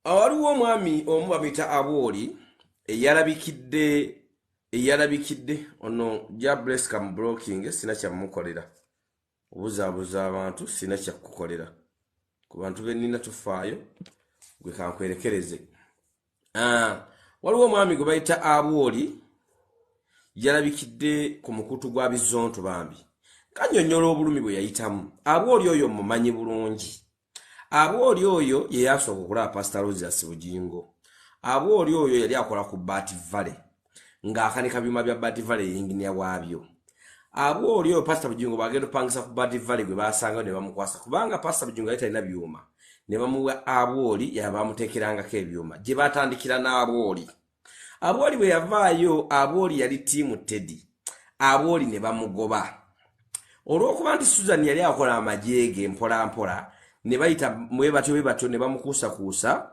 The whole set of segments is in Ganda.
Waliwo omwami omu bamuyita Abwoli eyalabikidde ono Jablesca mu blocking sina kyamukolera obuzaabuza abantu sina kyakukolera ku bantu bennina tufaayo gwe kankwerekereze. Waliwo omwami gwe bayita Abwoli yalabikidde ku mukutu gwa bizonto bambi kanyonyola obulumi bwe yayitamu. Abwoli oyo mumanyi bulungi. Abwoli oyo ye yasooka okulaba Pastor Rogers Bugingo. Abwoli oyo yali akola ku Bat Valley ng'akanika byuma bya Bat Valley yinginia waabyo. Abwoli oyo Pastor Bugingo bagenda opangisa ku Bat Valley gwe baasanga ne bamukwasa kubanga Pastor Bugingo yali talina byuma ne bamuwa Abwoli yabamuteekerangako ebyuma gye batandikira n'Abwoli. Abwoli bwe yavaayo Abwoli yali tiimu Teddy. Abwoli ne bamugoba olw'okuba nti Susan yali akola amajeege mpola mpola ne bayita mwebatyo ne bamukuusakuusa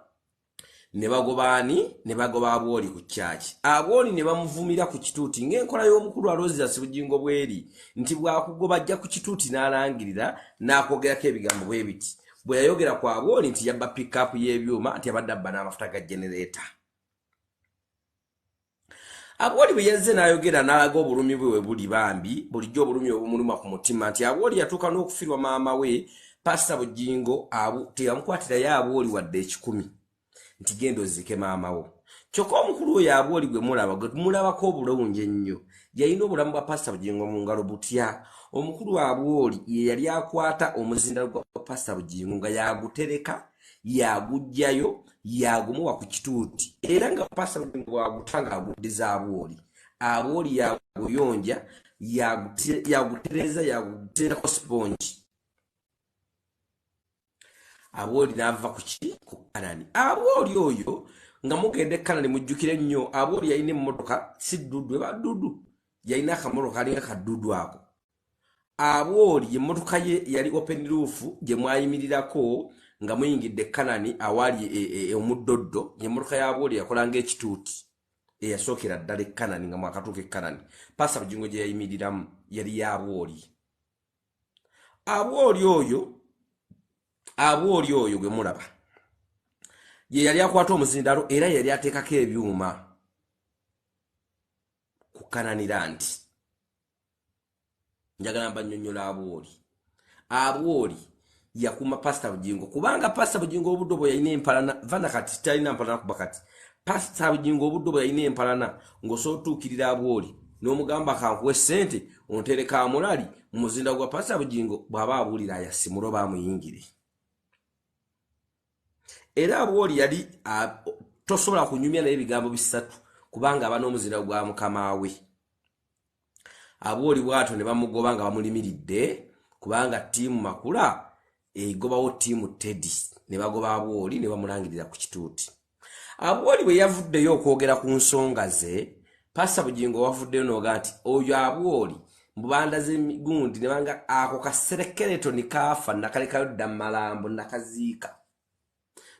ne bagobaani ne bagoba Abwoli ku kyaki. Abwoli ne bamuvumira ku kituuti ng'enkola y'omukulu Rogers Bugingo bweri nti bwakugoba ajja ku kituuti n'alangirira n'akwogerako ebigambo bwe biti. Bwe yayogera ku Abwoli nti yabba pick-up y'ebyuma nti abadde abba n'amafuta ga generator. Abwoli bwe yazze n'ayogera n'alaga obulumi bwe we buli bambi bulijjo obulumi obumuluma ku mutima nti Abwoli yatuuka n'okufirwa maama we Pastor Bugingo teyamukwatirayo Abwoli wadde 10 nti genda ozike maama wo. Kyokka omukulu oyo Abwoli gwe mulabako obulungi ennyo yalina obulamu bwa Pastor Bugingo mu ngalo butya. Omukulu Abwoli ye yali akwata omuzindalo gwa Pastor Bugingo nga yagutereka yagujjayo yagumuwa ku kituuti era nga Pastor Bugingo wagutanga aguddiza Abwoli. Abwoli yaguyonja yagutereza yaguterako sponge. Abwoli n'ava ku Kanani. Abwoli oyo nga mugende Kanani mujjukire nnyo Abwoli yalina emmotoka si ddudu eba ddudu yalina akamotoka kalinga kaddudu ako. Abwoli emmotoka ye yali open roof gye mwayimirirako nga muyingidde Kanani awali omuddoddo. Emmotoka ya Abwoli yakolanga ekituuti eyasookera ddala Kanani nga mwakatuuka Kanani. Pastor Bugingo gye yayimiriramu yali ya Abwoli. Abwoli oyo gwe mulaba ye yali akwata omuzindalo era yali ateekako ebyuma ku Kanani Land. Njagala mbanyonnyola Abwoli yakuma Pastor Bugingo kubanga Pastor Bugingo obudde bwe yalina empalana vana kati talina empalana kuba kati Pastor Bugingo obudde bwe yalina empalana ng'osootuukirira Abwoli n'omugamba kankuwe ssente ontereka amulali mu muzinda gwa Pastor Bugingo bw'aba abuulira ayasimulo baamuyingire. Era Abwoli yali tosobola kunyumya naye ebigambo bisatu kubanga aba n'omuzinda gwa mukama we. Abwoli bw'atyo ne bamugoba nga bamulimiridde kubanga ttiimu Makula egobawo ttiimu Teddy ne bagoba Abwoli ne bamulangirira ku kituuti. Abwoli bwe yavuddeyo okwogera ku nsonga ze Pastor Bugingo wavuddeyo n'oga nti oyo Abwoli mbubanda z'emigundi ne banga ako kaserekeretoni kaafa nakalekayo dda malambo nakaziika.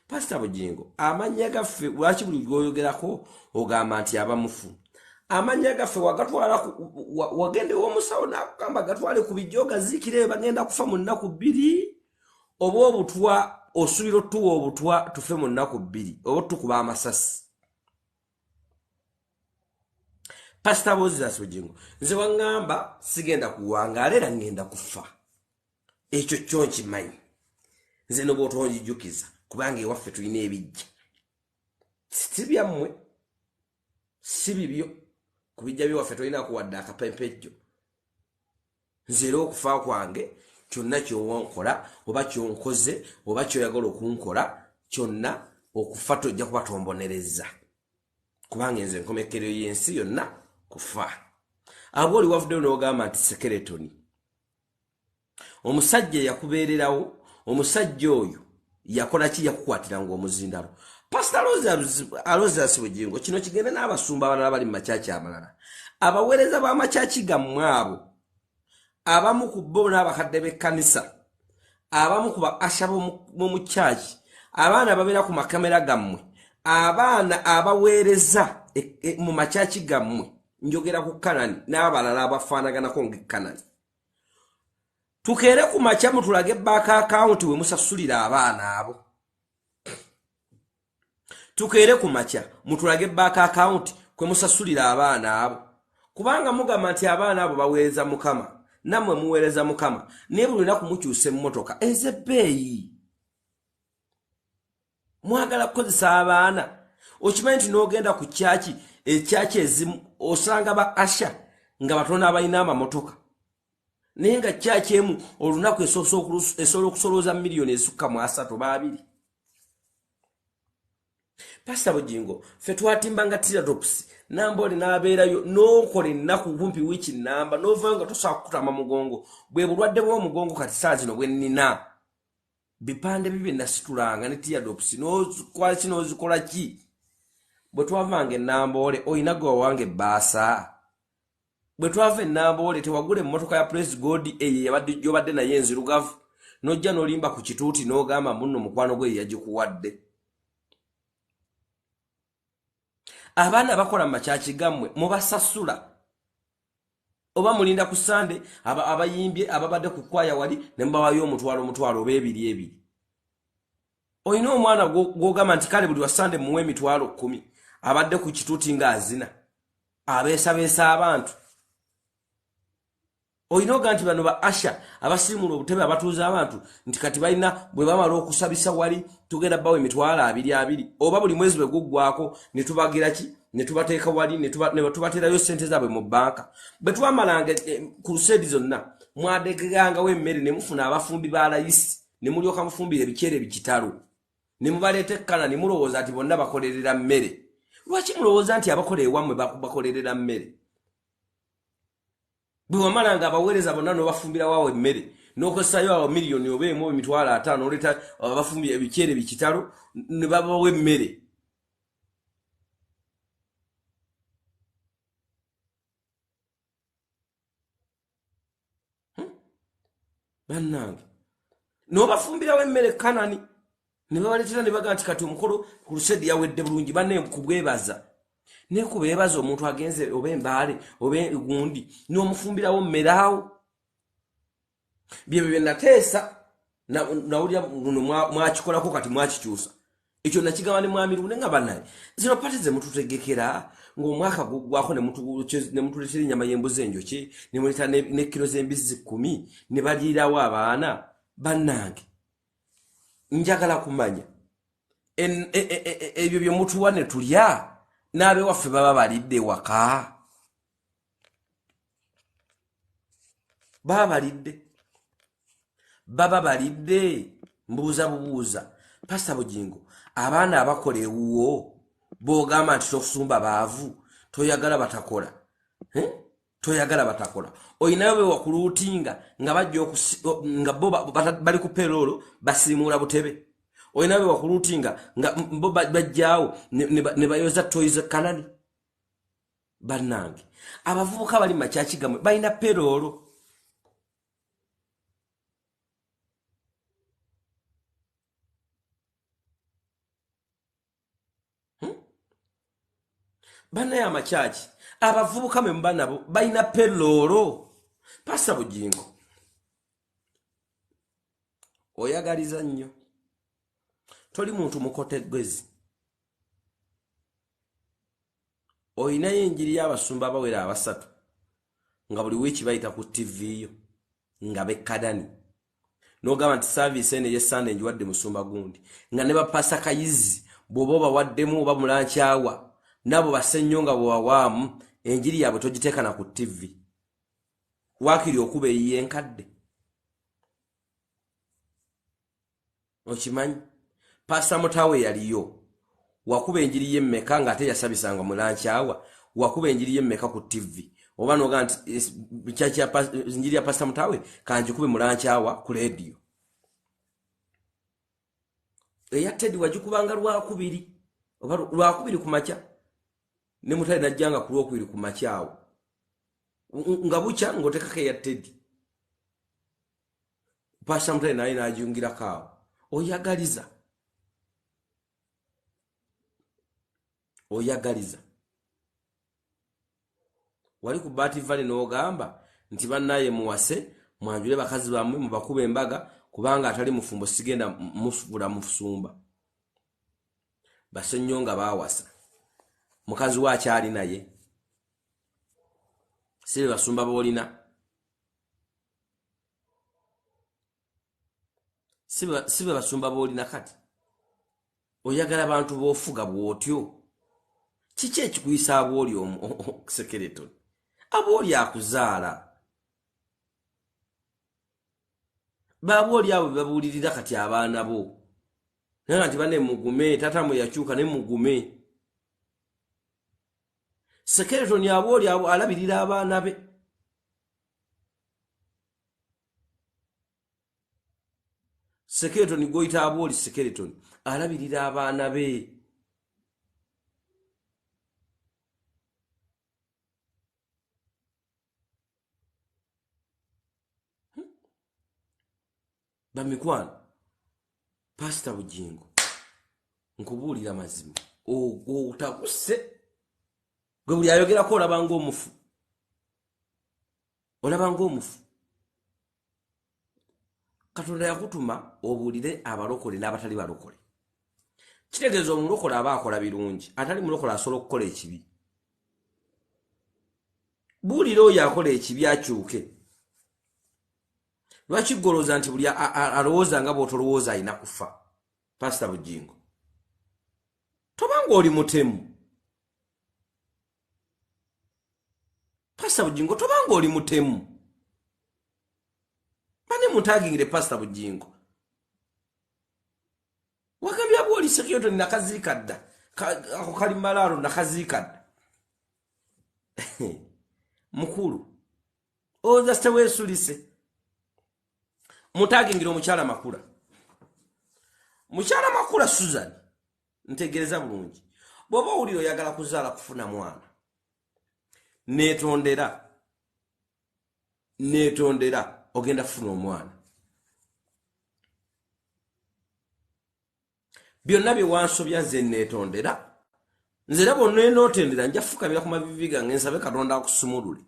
Pastor Bugingo amanya gaffe lwaki buli gwoyogerako ogamba nti abamufu. Amanya gaffe wagatwala wagende w'omusawo n'akugamba gatwale ku bijjo gaziikire bagenda kufa mu nnaku 2 oba obutwa osubira otuwa obutwa tufe mu nnaku 2 oba tukuba amasasi. Pastor Rogers Bugingo nze waŋŋamba sigenda kuwangaala era ngenda kufa. Ekyo kyo nkimanyi nze n'oba otonjijjukiza kubanga ewaffe tulina ebijja si byammwe si bibyo ku bijja byewaffe tolina kuwadde akapempejjo. Nze era okufa kwange kyonna ky'onkola oba ky'onkoze oba ky'oyagala okunkola kyonna okufa tojja kuba tombonereza kubanga nze nkomekero y'ensi yonna kufa. Abwoli wavuddeyo n'ogamba nti sekeretoni omusajja yakubeererawo omusajja oyo yakola ki yakukwatiranga omuzindalo. Pastor Rogers Bugingo kino kigende n'abasumba abalala bali mu makyaki amalala abaweereza b'amakyaki gammwe abo abamu ku bo n'abakadde b'ekkanisa abamu ku ba asha mu kyaki abaana ababeera ku makamera gammwe abaana abaweereza mu makyaki gammwe njogera ku Kanani n'abalala abafaanaganako ng'Kanani. Tukeere ku makya mutulage bank account we musasulira abaana abo. tukeere ku makya mutulage bank account kwe musasulira abaana abo kubanga mugamba nti abaana abo baweereza mukama namwe muweereza mukama naye buli lunaku mukyusa emmotoka ez'ebbeeyi mwagala kukozesa abaana okimanyi nti n'ogenda ku kyaki ekyaki ezimu osanga ba asha nga batono abalina amamotoka naye nga kyaki emu olunaku esobola okusolooza miliyoni ezisukka mu 3 2. Pastor Bugingo ffe twatimbanga Byatabuse namba oli n'abeerayo n'okola ennaku kumpi wiiki namba n'ovaayo nga tosobola kukutama mugongo bwe bulwadde bw'omugongo kati saa zino bwe nnina bipande bibye nasitulanga ne Byatabuse n'okola ki n'ozikola ki bwe twavanga ennamboole olina gwe wange ebbaasa bwe twava ennamboole tewagula emmotoka ya Praise God eyo gy'obadde naye enzirugavu n'ojja n'olimba ku kituuti n'ogamba munno mukwano gwe yagikuwadde. Abaana bakola makyaki gammwe mubasasula oba mulinda ku Sande abayimbye ababadde ku kwaya wali ne mbawayo omutwalo oba ebiri olina omwana gw'ogamba nti kale buli wa Sande muwe emitwalo 10 abadde ku kituuti ng'azina abeesabeesa abantu olina oga nti bano ba asha abasiimula obutebe abatuuza abantu nti kati balina bwe bamala okusabisa wali tugenda bawo emitwalo 2 oba buli mwezi bwe guggwako ne tubagira ki ne tubateeka wali ne tubateerayo ssente zaabwe mu banka bwe twamalanga ku lusedi zonna mwadegegangawo emmere ne mufuna abafumbi ba layisi ne mulyoka mufumbira ebikyere bikitalo ne mubaleeta ekkana ne mulowooza nti bonna bakolerera mmere. Lwaki mulowooza nti abakola ewammwe bakolerera mmere? Bwe wamalanga abaweereza bonna n'obafumbira waawo emmere n'okozesaayo awo miliyoni oba emu emitwalo 5 oleeta abafumbira ebikyere bikitalo ne babawa emmere. Bannange n'obafumbirawo emmere kanani ne babaleetera ne baga nti kati omukolo ku lusedi yawedde bulungi banne kubwebaza ne kubeebaza omuntu agenze oba embaale oba gundi n'omufumbirawo mmere awo bye nateesa nawulira muno mwakikolako kati mwakikyusa ekyo nakigamba ne mwami Lunne nga bannaye zino pati ze mututegekera ng'omwaka guggwako ne mutuleetera ennyama y'embuzi enjoki ne muleeta ne kilo z'embizi 10 ne baliirawo abaana. Bannange njagala kumanya ebyo bye mutuwa ne tulya n'abewaffe baba balidde waka baba balidde mbuuza bubuuza. Pastor Bugingo abaana abakola ewuwo b'ogamba nti tokusumba baavu toyagala batakola toyagala batakola olinayo be wakuluutinga nga bajja nga bo bali ku peroolo basiimula butebe olinayo be wakuluutinga nga bo bajjaawo ne bayoza toyize kanani. Bannange abavubuka bali makyaki gammwe balina peroolo bannaye amakyaki abavubuka mwe muba nabo balina peroolo. Pastor Bugingo oyagaliza nnyo toli muntu mukotegezi olinayo enjiri y'abasumba abawera 3 nga buli wiiki bayita ku TV yo nga bekkadani n'ogamba nti saaviisi eno ey'Essande njiwadde musumba gundi nga ne bapasa kayizi bw'oba obawaddemu oba mulankyawa nabo basenyo nga bwewawaamu enjiri yaabwe togiteeka na ku TV waakiri okuba eyiye enkadde. Okimanyi Pastor Mutawe yaliyo wakuba enjiri y'emmeka ng'ate yasabisanga mulankyawa wakuba enjiri y'emmeka ku TV oba n'oga nti enjiri ya Pastor Mutawe kanjikube mulankyawa ku leediyo eya Teddy wagikubanga lwakubiri oba lwakubiri ku makya ne Mutawe najjanga ku lwokubiri ku makyawo nga bukya ng'otekako eya Teddy Pastor Mutawe naye n'ajungirako awo. Oyagaliza wali ku Bati Valley n'ogamba nti bannaye muwase mwanjule bakazi bammwe mubakuba embaga kubanga atali mufumbo sigenda mufubula mufusumba. basenyo nga bawasa mukazi wa kyali naye sibe basumba bolina sibe basumba bolina kati oyagala abantu bofuga bwotyo kiki ekikuyisa aboli skeleton aboli akuzaala baboli abo babulirira kati abaana bo naye nti bane mugume tata mwe yakyuka ne mugume skeleton aboli abo alabirira abaana be skeleton goita aboli skeleton alabirira abaana be bamikwano Pastor Bugingo nkubuulira mazima otakuse gwe buli ayogerako olabanga omufu Katonda yakutuma obuulire abalokole n'abatali balokole kitegeeza omulokole aba akola birungi atali mulokole asobola okukola ekibi buulire oyo akola ekibi akyuke lwaki goloza nti buli alowooza nga bw'otolowooza alina kufa Pastor Bugingo tobanga oli mutemu Pastor Bugingo tobanga oli mutemu bane mutagingire Pastor Bugingo wagambya bwoli skeleton nakaziikadda ako kali malaalo nakaziikadda mukulu oza teweesulise mutagingire omukyala makula Susan ntegereza bulungi bw'oba owulira oyagala kuzaala kufuna mwana neetondera ogenda kufuna omwana byonna bye wansobya nze neetondera nze era bonna enootendera nja fukamira ku mavivi gange nsabe Katonda akusumulule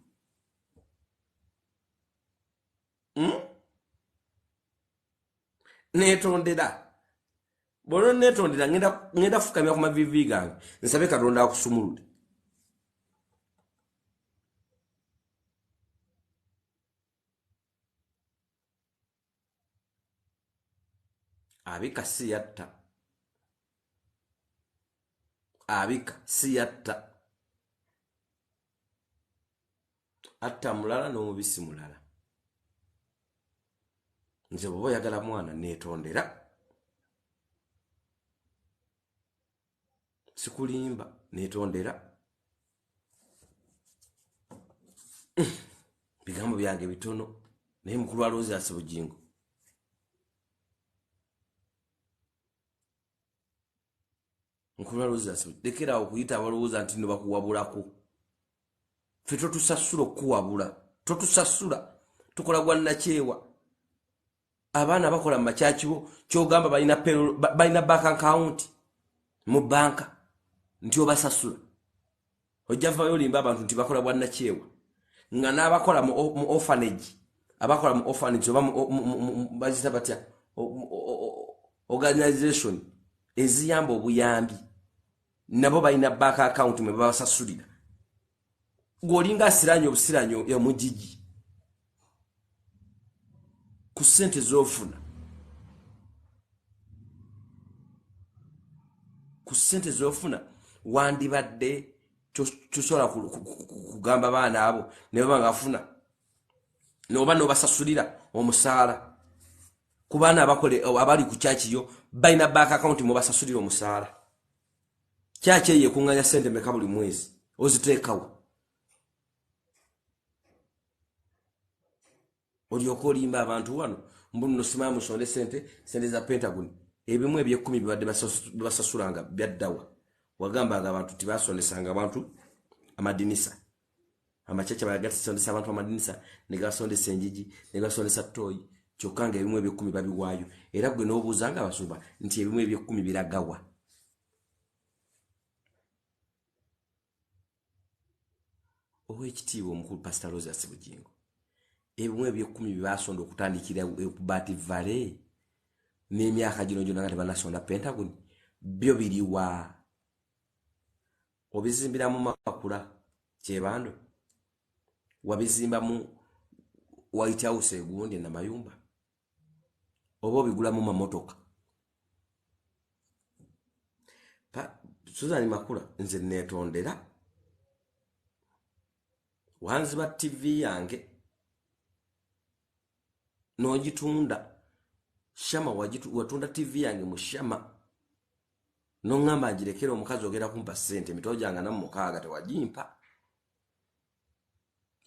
neetondera bonna neetondera ngenda fukamira ku mavivi gange nsabe Katonda akusumulule abika siyatta atta mulala n'omubisi mulala nze bw'oba oyagala mwana neetondera sikulimba neetondera bigambo byange bitono naye mukulu wa Alese Bugingo lekera okuyita abalowooza nti nebakuwabulako ffe totusasula okukuwabula totusasula tukola gwa nnakyewa abaana bakola mu makyaki bo kyogamba balina bank account mu banka nti obasasula ojja vayo olimba abantu nti bakola bwa nnakyewa nga n'abakola mu orphanage abakola mu orphanage oba bazita batya organization eziyamba obuyambi nabo balina bank account mwe babasasulira gwolinga asiranye obusiranyo ya mujiji ku ssente z'ofuna wandibadde kyosobola kugamba baana abo ne baba ngafuna noba nobasasulira omusaala ku baana abali ku kyakiyo balina bank account mwe basasulira omusaala kyaki eyo ekunganya ssente meka buli mwezi oziteekawo olyoka olimba abantu wano mbuno simaa musonde sente za Pentagon ebimu eby'ekumi bibadde basasulanga byaddawa wagambanga abantu tibasondesanga abantu amadinisa amachacha bagasondesa abantu amadinisa negasondesa enjiji negasondesa toyi kyokka nga ebimu eby'ekumi babiwaayo era gwe n'obuuzanga abasumba nti ebimu eby'ekumi biragawa ow'ekitiibwa omukulu Pastor Alese Bugingo ebimu eby'ekumi bibasonda okutandikira Bati Valley n'emyaka gino gyonna nga tebanasonda Pentagon byo biriwa obizimbira mu makula kyebando wabizimba mu White House egundi na mayumba obo bigula mu mamotoka Suzani Makula nze netondera wanziba TV yange nogitunda shama watunda TV yange mu shama nongamba njirekera omukazi ogera kumpa sente mitojanga na mukaaga tewajimpa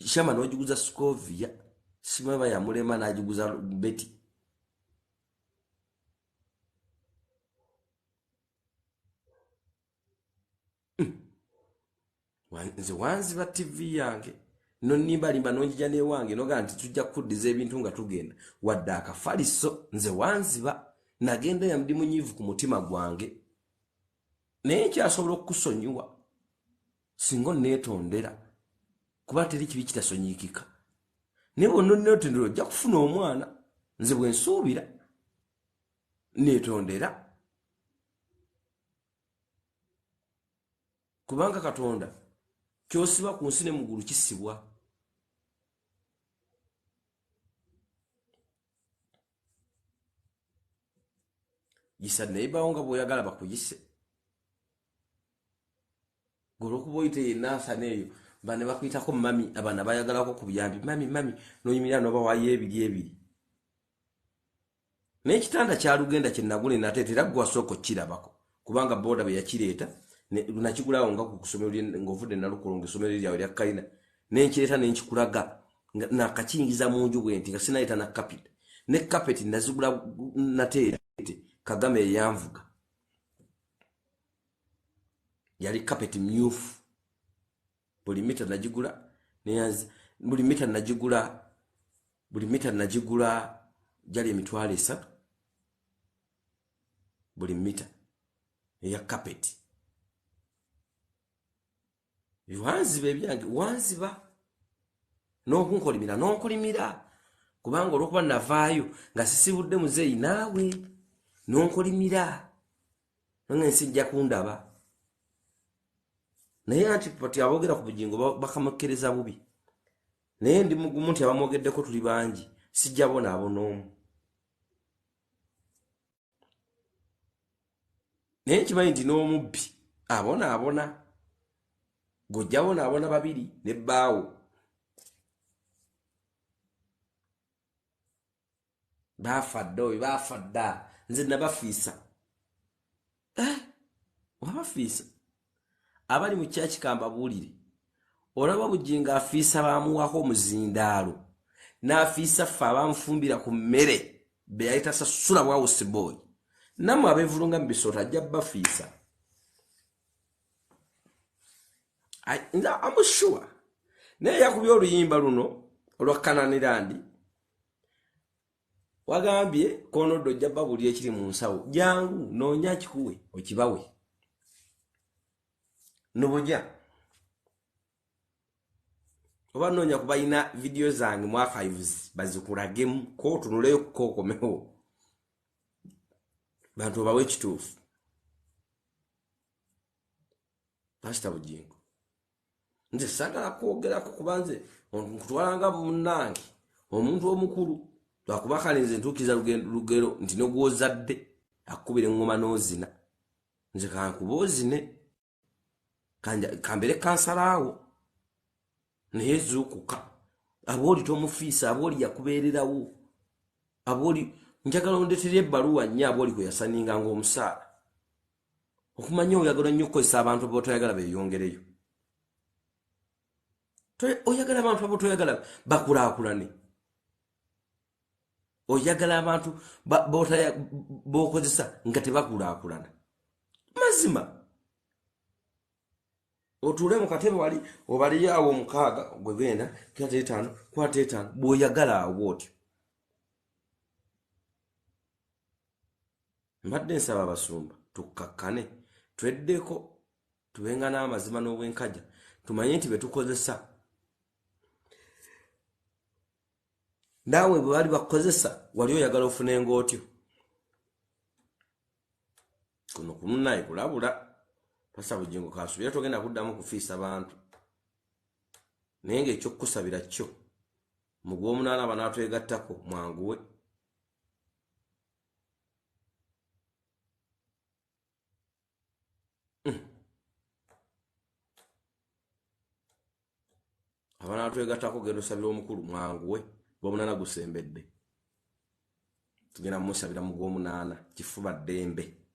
shama nogiguza Scovia simaba ya mulema najiguza Betty nze wanziba TV yange no nimba limba nonjija ne wange noga nti tujja kuddiza ebintu nga tugenda wadda akafaliso nze wanziba nagenda ya mdimu nyivu ku mutima gwange naye kyasobola okusonyiwa singo netondera kuba teri kibi kitasonyikika ne bonno netondera ojja kufuna omwana nze bwe nsuubira netondera kubanga Katonda kyosiba ku nsi ne mugulu kisibwa yisa neighbor nga boyagala bakuyise golo kuboyite nasa neyo bane bakwitako mami abana bayagalako kubuyambi mami noyimira no bawaye ebiri n'ekitanda kya lugenda kinnagule natetera gwa soko kirabako kubanga boda be yakireta nakigulawo nga ku kusomero ngovude nalukolonga isomero lyawe lya kalina n'enkireta n'enkikulaga nakakingiza mu nju bwenti nga sinayita na carpet ne carpet nazigula natete Kagame yanvuga yali carpet myufu buli mita najigula neyanzi buli mita najigula jali emitwalo 3 buli mita ya carpet wanziba ebyange wanziba nonkolimira kubanga olwokuba navaayo nga sisibudde muzeeyi naawe nonkolimira nange nsijja kundaba naye ati pati abogera ku Bugingo bakamukereza bubi naye ndi mugumu nti abamwogeddeko tuli bangi sijja bona abonomu naye nkimanyi nti n'omubbi abona gojja abona babiri ne bbaawo bafadda nze nabafiisa wabafiisa abali mu church kamba bulire olaba Bugingo afiisa bamuwako omuzindaalo n'afiisa ffe abamfumbira ku mmere be yayita sasula bwawuse boy namwe abevulunga mu bisota ajja bafiisa I'm sure naye yakubye oluyimba luno olwa Kananirandi wagambye konodo ojja babulira ekiri mu nsawo jangu noonya kikuwe okibawe nobojja oba noonya kubayina video zange mu archives bazikulagemu ko tunuleyo kukokomewo bantu bawe ekituufu Pastor Bugingo nze sagala kwogerako kubanze nkutwalanga munnange omuntu omukulu lwakuba kale nze ntuukiza lugero nti nogwozadde akubira engoma n'ozina nze kankuba ozine kambere kansalaawo naye zuukuka abooli tomufiisa abooli yakubeererawo abooli njagala ondetere ebbaluwa nnyo abooli kwe yasaninganga omusaala okumanya oyagala nnyo okukozesa abantu bootoyagala beeyongereyo oyagala abantu abootoyagala bakulaakulane oyagala abantu bokozesa nga tebakulaakulana mazima otuule mu katebe wali obaliyo awo omukaaga gwe genda kwata etaano bw'oyagala awo otyo mbadde nsaba abasumba tukkakkane tweddeko tubenga n'amazima n'obwenkajja tumanye nti betukozesa naawe bwe bali bakukozesa wali oyagala ofunenga otyo kuno kunaye kulabula Pastor Bugingo kasubira togenda kuddamu kufiisa abantu naye ng'ekyokusabira kyo mu Gw'omunaana banaatwegattako mwanguwe abanaatwegattako genda osabira omukulu mwanguwe Gw'omunaana gusembedde tugenda mumusabira mu Gw'omunaana kifuba ddembe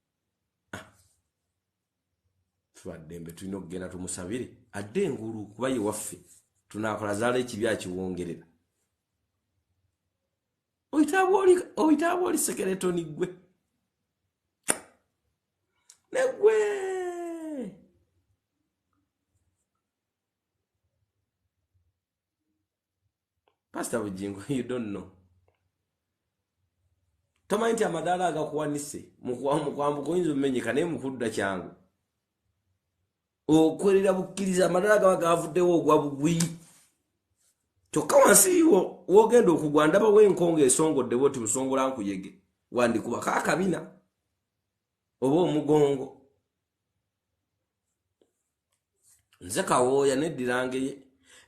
ddembe tulina okugenda tumusabire adde engulu kuba ye waffe tunaakola zaala ekibi akiwongerera oyitaaba oli sekeretoni gwe ne gwe Pastor Bugingo you don't know tomanyi nti amadaala agakuwanise mu kwambuka oyinza omumenyeka naye mukudda kyangu okwerera bukkiriza amadaala gaba gavuddewo ogwa bugwi kyokka wansi wogenda okugwa ndaba w'enkonga esongodde bwoti busongola nkuyege wandikuba kaakabina oba omugongo nze kawooya neddirangeye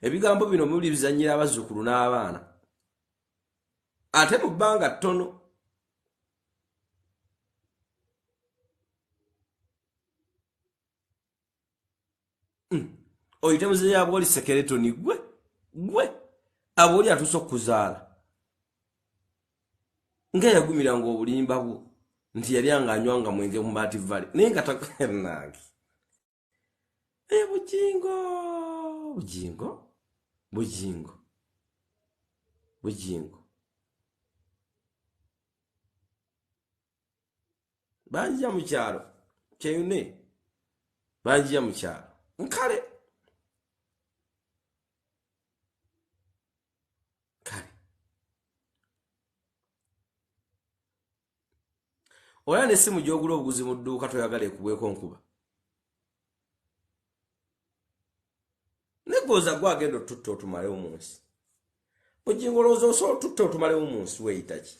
ebigambo bino muli bizanyira abazzukulu n'abaana ate mu bbanga ttono oyite muzeeyo aba oli sekeretoni gwe aba oli atuuse okuzaala ng'eyagumiranga obulimba bwo nti yali angaanywanga mwenge mu Maati Valley naye nga takanange Bugingo banjija mu kyalo kyeyune banjija mu kyalo nkale oya n'essimu gy'ogula obuguzi mu dduuka toyagala ekubweko nkuba negooza gwe agenda otutta otumalewo mu nsi Bugingo olowooza osobola otutta otumalewo mu nsi weeyita ki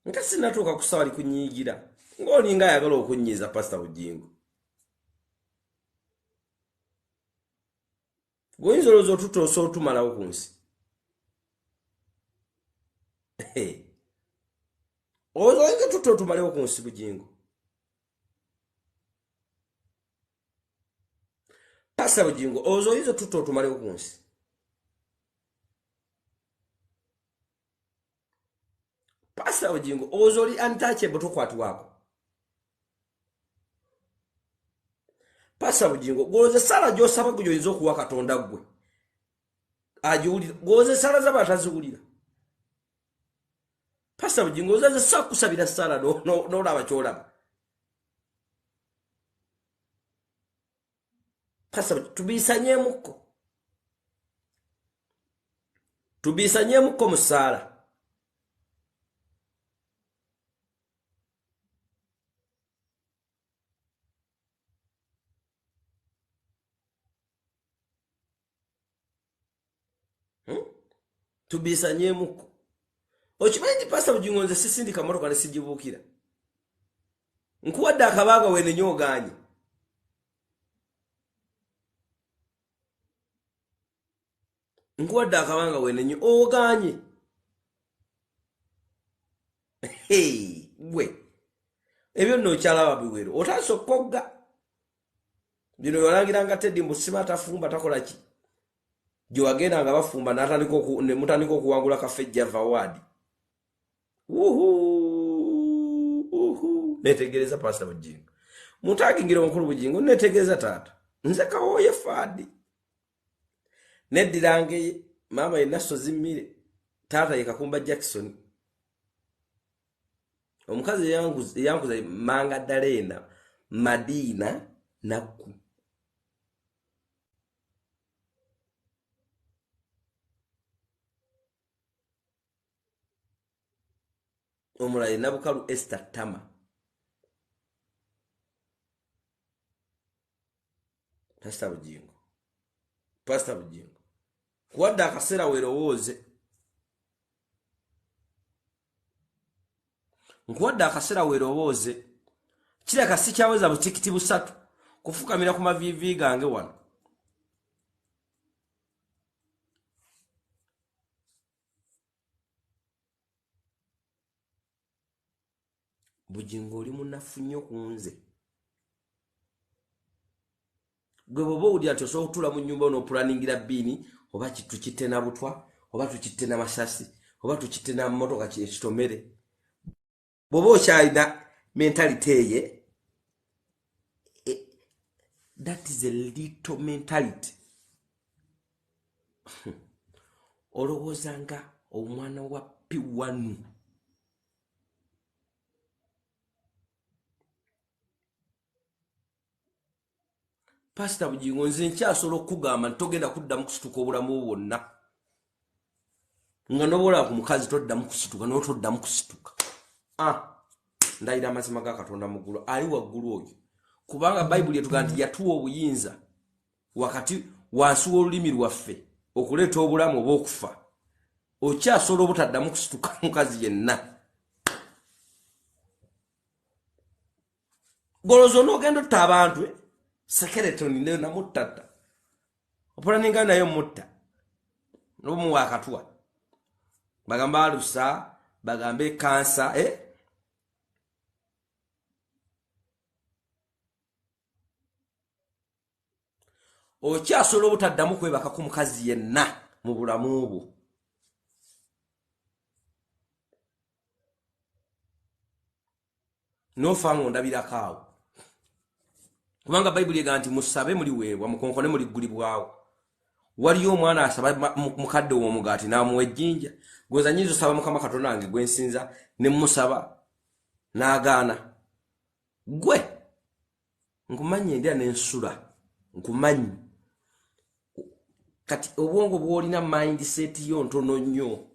nga sinnatuuka ku ssaawa likunyiigira ng'olinga ayagala okunnyiiza Pastor Bugingo gweoyinza olowooza otutta osobola otumalawo ku nsi olowooza tutta otumalewo ku nsi Bugingo Pastor Bugingo olowooza oyinza tutta otumalewo ku nsi Pastor Bugingo olowooza oli untouchable tokwatibwako Pastor Bugingo gwolowooza essala gy'osaba gwe gy'oyinza okuwa Katonda gwe agiwulira gwolowooza essala z'aba ataziwulira Pastor Bugingo olowooza sa kusabira ssala n'olaba ky'olaba Pastor tubiisanyeemukko mu ssaala tubiisanyeemukko okimanyi nti Pastor Bugingo nze sisindika motoka ne sigibuukira nkuwadde akabanga wenenye ogaanye nkuwadde akabanga wenenye ogaanye gwe ebyo nno okyalaba biwero otandise okogga bino yolangiranga Teddy Mbusima atafumba takola ki gye wagenda nga bafumba ne mutandika okuwangula Kafejja Award netegereza Pastor Bugingo mutagingira omukulu Bugingo netegereza taata nze kawooye faadi neddirangeye maama ye Nasso Zimmire taata ye Kakumba Jackson omukazi eyankuza Magdalena Madina Nakku omulala Nabukalu Esther Tama Pastor Bugingo kuwadde akaseera weerowooze nkuwadde akaseera weerowooze kiraka sikyaweza butikiti busatu kufukamira ku mavivi gange wano. Bugingo oli munafu nnyo ku nze. Gwe bwoba owulira nti osobola okutuula mu nnyumba onopulaningira bbiini oba tukitte na butwa oba tukitte na masasi oba tukitte na mmotoka ekitomere. Bwoba okyalina mentality eye, that is a little mentality. Olowooza nga omwana wa P1. Pastor Bugingo nze nkyasobola okugamba nti togenda kuddamu kusituka obulamu bwonna. Nga nobola ku mukazi toddamu kusituka n'otoddamu kusituka. Ndayira amazima ga Katonda mu ggulu ali waggulu oyo. Kubanga Bayibuli etugamba nti yatuwa obuyinza wakati wansi w'olulimi lwaffe okuleeta obulamu oba okufa. Okyasobola obutaddamu kusituka mukazi yenna. Golozo n'ogenda otta abantu Skeleton ndio namutata. Opola ninga nayo mutta. Nomu wakatwa. Bagamba alusa, bagambe kansa, Okyasobola obutaddamu kwebaka ku mukazi yenna mu bulamu bwo. Nofango ndabirako awo. Kubanga Bayibuli egamba nti musabe muli weebwa mukonkone muli ggulibwawo. Waliyo omwana asaba mukadde w'omugaati n'amuwa ejjinja. Gwoza nyizo saba Mukama Katonda wange gwe nsinza ne musaba n'agaana. Gwe nkumanyi endya n'ensula. Nkumanyi. Kati obwongo bw'olina mindset yo ntono nnyo.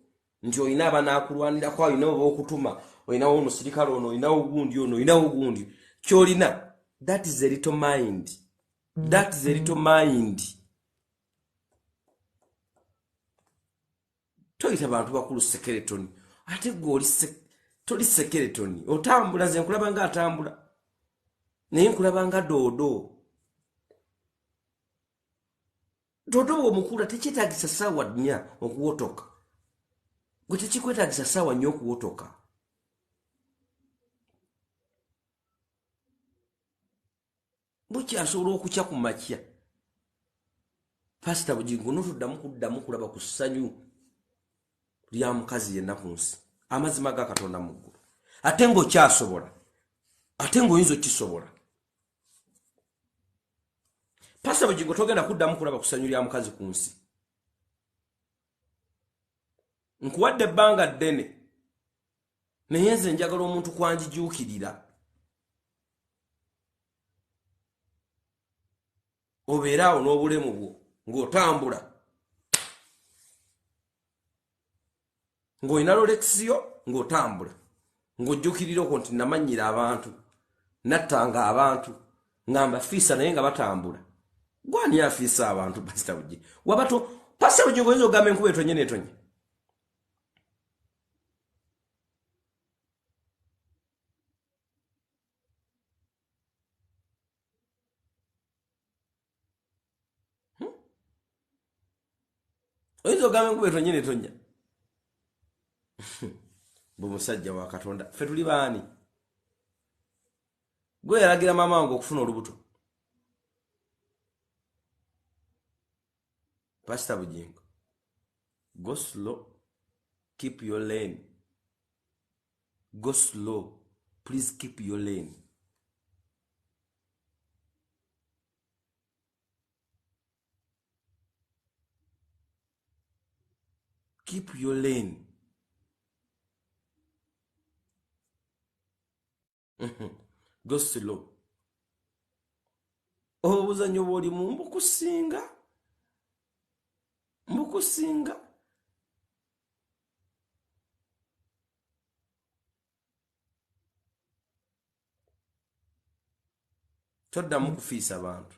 Nti olina abanaakulwanirako, olina oba okutuma, olinawo omusirikale ono, olinawo gundi ono, olinawo gundi. Kyolina. That is a little mind. That is a little mind. Toyita bantu bakulu skeleton. Ate gwe toli skeleton. Otambula nze nkulaba nga atambula. Naye nkulaba nga doodo. Doodo bw'omukula tekyetaagisa ssaawa nnya okuwotoka. Gwe tekikwetaagisa ssaawa nnyo okuwotoka. Bukyasobola okukya ku makya. Pastor Bugingo n'otoddamu kuddamu kulaba ku ssanyu lya mukazi yenna ku nsi. Amazima ga Katonda mu ggulu. Ate ng'okyasobola. Ate ng'oyinza okisobola. Pastor Bugingo togenda kuddamu kulaba ku ssanyu lya mukazi ku nsi. Nkuwadde ebbanga ddene. Naye nze njagala omuntu kwanjijuukirira. Obeeraawo n'obulemu bwo ng'otambula. Ng'olina lolekisiyo ng'otambula. Ng'ojjukirira okwo nti namannyira abantu. Nattanga abantu. Ngamba fiisa naye nga batambula. Gwani afiisa abantu Pastor Bugingo. Wabato Pastor Bugingo oyinza ogamba enkuba etonye n'etonye. Oyinza ogamba enkuba etonye n'etonnya. Bwe musajja wa Katonda. Ffe tuli baani? Gwe yalagira maama wange okufuna olubuto. Pastor Bugingo. Go slow. Keep your lane. Go slow. Please keep your lane. Keep your lane. Go slow. Obuzannyo bw'oli mu mbukusinga. Mbukusinga. Toddamu kufiisa abantu.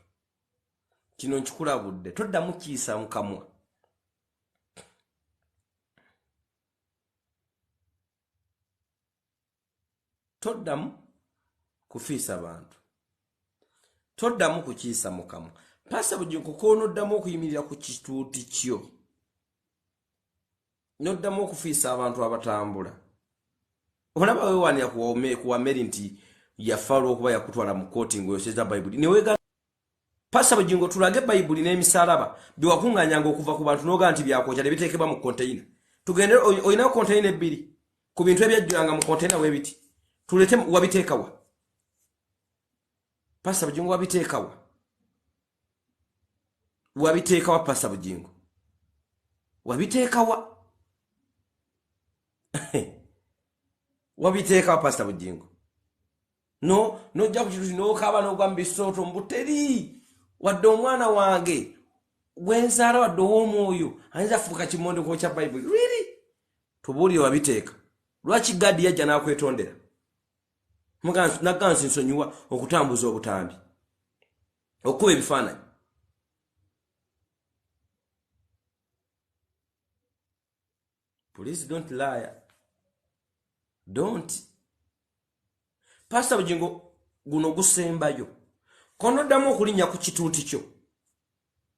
Kino nkikulabudde. Toddamu kiisa mu kamwa. Toddamu kufiisa abantu toddamu kukiisa mukamwa Pastor Bugingo koonoddamu okuyimirira ku kituuti kyo noddamu okufiisa abantu abatambula olaba weewaanira kuwa Mary nti yafa olw'okuba yakutwala mu kooti ng'oyoseza bayibuli newega Pastor Bugingo tulage bayibuli n'emisalaba byewakuŋŋaanyanga okuva ku bantu n'ogaa nti byakwokya ne biteekebwa mu konteyina tugende olinayo konteyina ebbiri ku bintu ebyajjulanga mu konteyina weebiti tulete wabiteekawa Pastor Bugingo wabiteekawa Pastor Bugingo wabiteekawa wabiteekawa Pastor Bugingo nojja ku kintu n'okaaba n'ogwa mu bisooto mbuteri wadde omwana wange gwenzaala wadde ow'omwoyo ayinza fuuka kimonde kwokya bayibuli really tubuulire wabiteeka lwaki gadi yajja n'akwetondera nagansi nsonyiwa okutambuza obutambi okuba ebifaananyi please don't lie don't Pastor Bugingo guno gusembayo konoddamu okulinnya ku kituuti kyo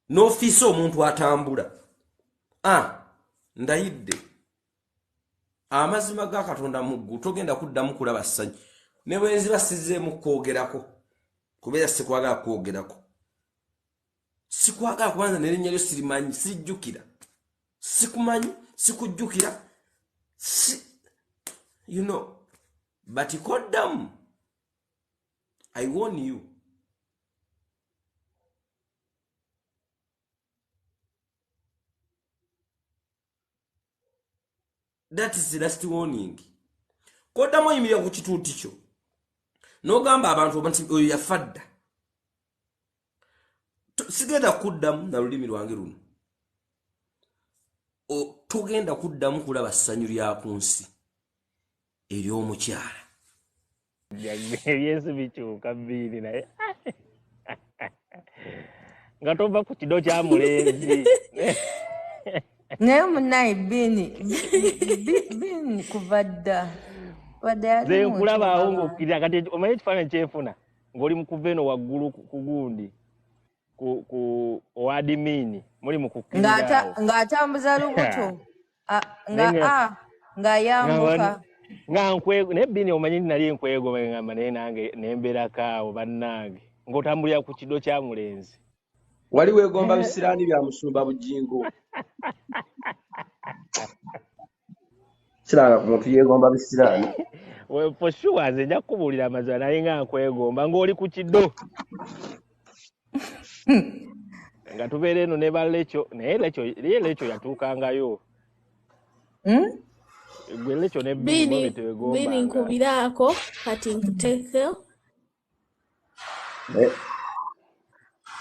n'ofiisa omuntu atambula ndayidde amazima ga Katonda muggu togenda kuddamu kulaba ssanyu ne bwenzi basizeemu kwogerako kubeera sikwagala kwogerako sikwagala kubanza n'erinnya lyo sirimanyi sijjukira sikumanyi sikujjukira you know but koddamu I warn you that is the last warning koddamu oyimirira ku kituuti kyo n'ogamba abantu nti oyo yafadda sigenda kuddamu na lulimi lwange luno tugenda kuddamu kulaba ssanyu lya ku nsi ery'omukyala ebyensi bikyuka bbiri naye nga tova ku kido kya mulenzi naye munayi bini kuva dda ze nkulabaawo ng'okkirira kati omanyi ekifaananyi kyefuna ng'oli mu kuva eno waggulu ku gundi ku owadimini muli mu kukkirirawo ng'atambuza lubuto ng'ayambuka nga nkwego naye bini omanyi nali enkwego ngamba naye nange nembeerakaawo bannange ng'otambulira ku kido kya mulenzi wali weegomba bisiraani bya Musumba Bugingo kiranga ku muntu yeegomba bisiraani for sure nze nja kukubuulira amazima naye nga nkwegomba ng'oli ku kido nga tubeera eno ne balekyo naye lekyo yatuukangayo gwe lekyo ne bini nkubiraako kati nkuteekeo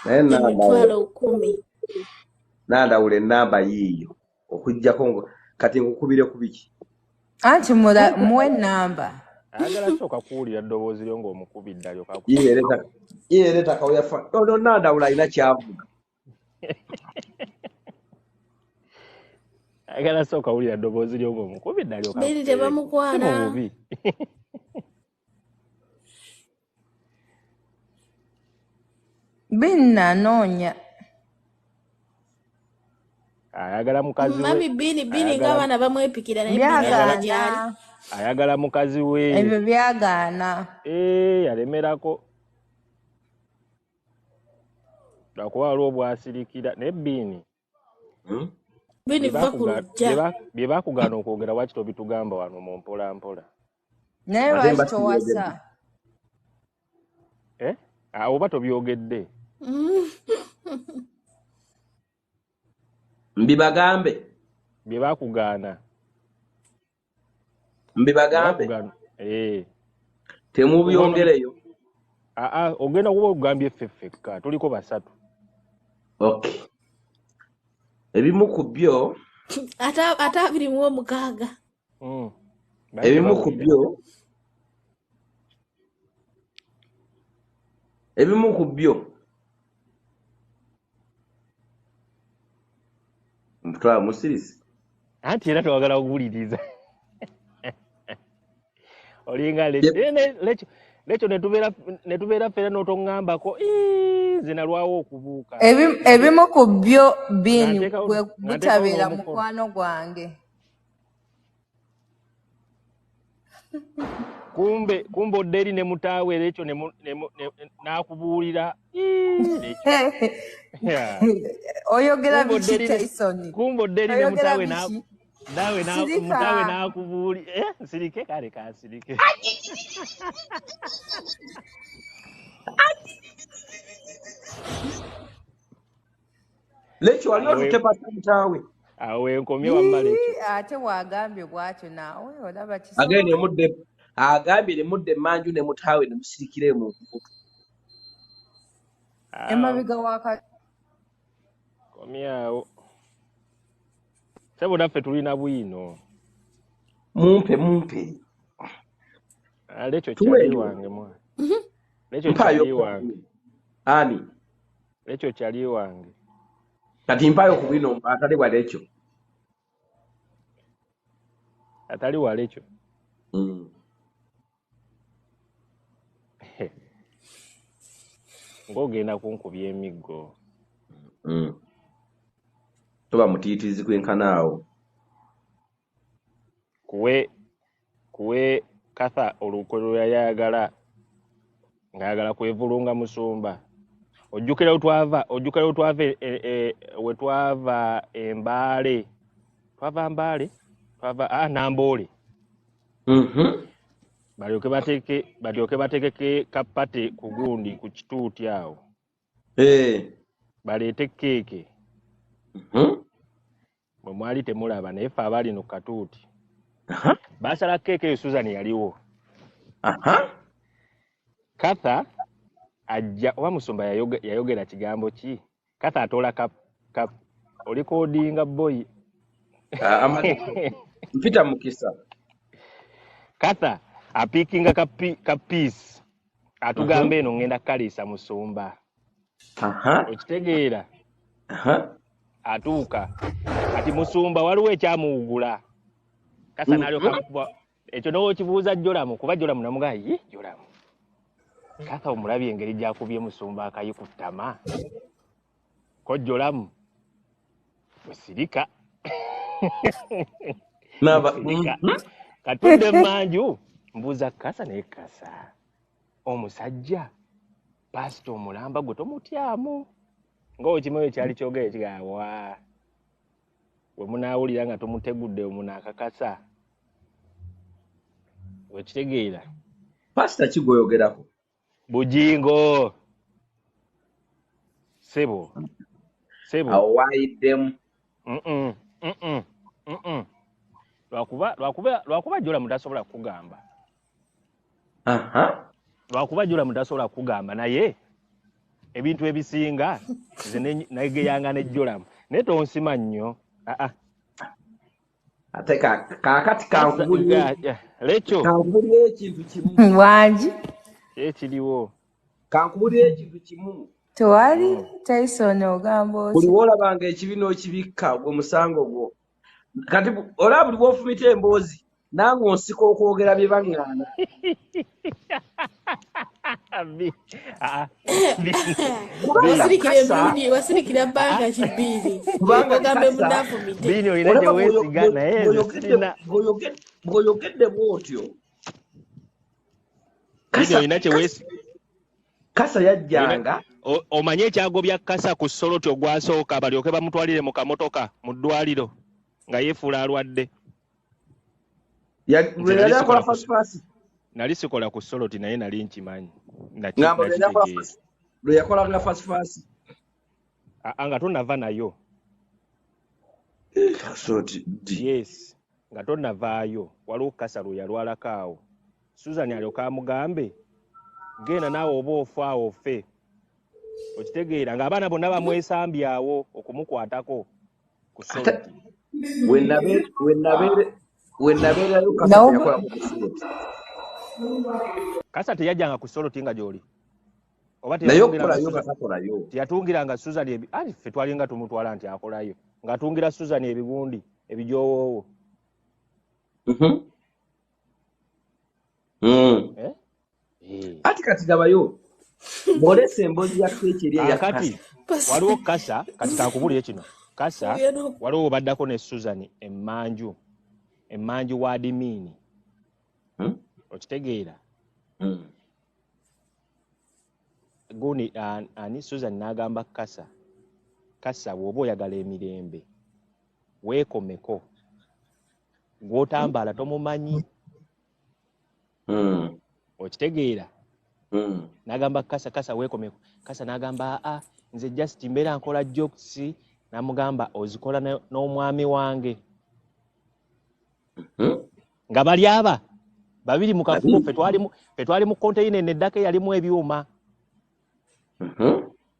emitwalo 10 nandawula ennamba yiiyo okujjako kati nkukubire ku biki anti muwe ennamba ayagala sooka kuwulira ddoboozi lyo ng'omukubidde alyoka yeereta kaweyafa ono nandawula alina kyavuga ayagala sooka wulira ddoboozi lyo ng'omukubidde alyoka bini tebamukwana mububi binanoonya ayagala mukazi we mami bini ng'abaana bamwepikira naye byagaana ayagala mukazi we ebyo byagaana yalemerako lwakuba waliwo bwasirikira naye bini va ku lujja bye bakugaana okwogera waki tobitugamba wano mu mpolampola naye lwaki towasa oba tobyogedde mbibagambe bye bakugaana mbibagambe temubyongereyo ogenda kuba okugambye effeffekka tuliko basatu okay ebimu ku byo ate 26 ebimu ku byo mutwala musirisi anti era tewagala kuwuliriza olinga Lecho netubera fera n'otongambako zinalwawo okubuuka. Ebimu ku byo bini butabeera mukwano gwange. Kumbe oderi ne mutaawe lecho nakubuulira oyogera biki Tyson? Kumbe oderi ne mutaawe nawe mutaawe nakubuuli sirike kale kasirike. Lecho waliwo tutepasa mutaawe. Awe nkomye wamma lecho. Ate wagambye bwatyo naawe olaba kiso. Agambye ne mudde manju ne mutaawe ne musirikire mu nkutu. Emabiga waka. Komyawo. Sebo naffe tulina bwino. Mumpe. Lecho kyali wange mwana. Lecho kyali wange. Ani. Lecho kyali wange. Kati mpayo ku bwino atali wa lecho. Atali wa lecho. Ngogenda kunkubya emiggo. Toba mutiitizi kwenkanaawo. Kuwe katha olukwero yayagala ngayagala kwevulunga musumba. Ojjukira utwava wetwava Embaale. Twava Mbaale? Twava Namboole. Balyoke batekeke kapate ku gundi ku kituuti awo. Baleete keeke. Bwe mwali temulaba naye ffe abali no katuuti. Basala keeke Susan yaliwo. Katha ajja wa musumba yayogera kigambo ki? Katha atola kap olikodinga boy. Mpita mukisa. Katha apikinga kapisi atugambe eno ngenda kalisa musumba. Okitegeera? Atuuka ati musumba waliwo ekyamuwugula. Katha nalyo kakuba ekyo n'owo kibuuza Jolamu kuba Jolamu namugaa Jolamu. Katha omulabye engeri gyakubye musumba akayi ku ttama. Ko Jolamu wesirika. Katudde manju mbuuza Kasa naye Kasa omusajja pasito omulamba gwe tomutyamu ng'okimanyi kyali kyogera ekigawa we munaawulira nga tomutegudde omunaakakasa wekitegeera pasita kigoyogerako Bugigo sebo awayiddemu lwakuba Jolamu tasobola kugamba. Lwakuba Jolamu tasobola kugamba naye ebintu ebisinga nze nageyanga ne Jolamu naye tonsima nnyo. Ate kaakati kankubulye ekintu kimu. Wangi? Ekiriwo. Kankubulye ekintu kimu. Tewali Tyson ogamba oti. Buli wolabanga ekibi n'okibikka gwe musango gwo. Kati olaba buli bw'ofumita emboozi nange onsika okwogera bye baŋŋaana. Wasirikira bbanga kibiri. Ogambe munafumite. Bini olina gye weesiga naye bw'oyogedde bw'otyo. Bini olina kye weesiga. Kasa yajjanga. Omanye ekyagobya Kasa ku Soloti ogwasooka balyoke bamutwalire mu kamotoka mu ddwaliro nga yeefuula alwadde. Nali sikola ku Soloti naye nali nkimanyi. Lwe yakolanga fasifasi. Nga tonnava nayo. Yes. Nga tonnavaayo. Waliwo Kasa lwe yalwalako awo. Susan alyoka amugambe genda naawe oba ofa ofe. Okitegeera ng'abaana bonna bamwesambye awo okumukwatako ku Soloti. Wennabeerayo Kasa teyakola ku Soloti. Kasa teyajjanga ku Soloti nga gy'oli. Naye okukolayo kasakolayo. Teyatungiranga Susan ffe twalinga tumutwala nti akolayo. Ng'atungira Susan ebigundi ebijoowoowo. ati kati gabayo bolese embozi ya keeki eri ya kati waliwo kasa kati kakubulire kino kasa waliwo baddako ne Susan emmanju wa adimini okitegeera guni ani Susan n'agamba kasa bw'oba oyagala emirembe weekomeko gw'otambala tomumanyi okitegeera n'agamba kasa weekomeko kasa n'agamba nze just mbeera nkola jokes n'amugamba ozikola n'omwami wange nga bali aba babiri mu kafuko fe twali mu container neddaka yalimu ebyuma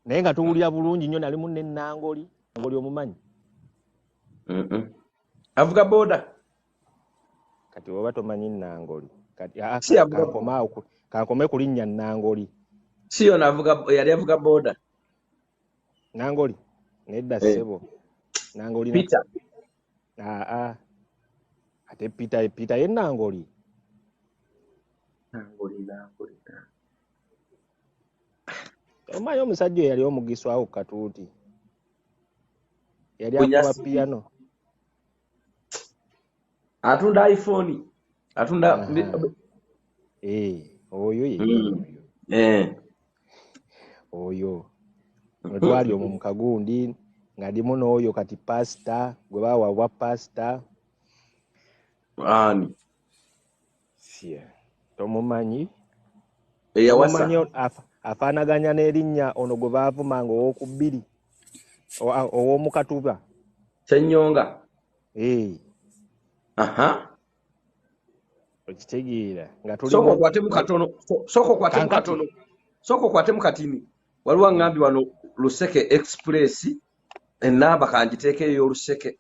naye nga tuwulira bulungi nnyo nalimu n'ennangoli omumanyi avuga boda kati oba tomanyi nnangoli kati kankome ku linnya nnangoli siyo yali avuga boda nangoli nedda ssebo nangoli Peter ate Peter ye nangoli omanyi omusajja yali omugiswawo katuuti yali akuba piano atunda iPhone atunda oyo oyo twali omwo mu kagundi nga ndimu n'oyo kati pasita gwe baawabwa pasita ani tomumanyi eyawasa afaanaganya n'erinnya ono gwe baavumanga ow'okubiri ow'omu Katuba Kyennyonga okitegeera nga soko kwatemu katini waliwo ngambi wano Luseke Express enamba kanjiteeke eyo Luseke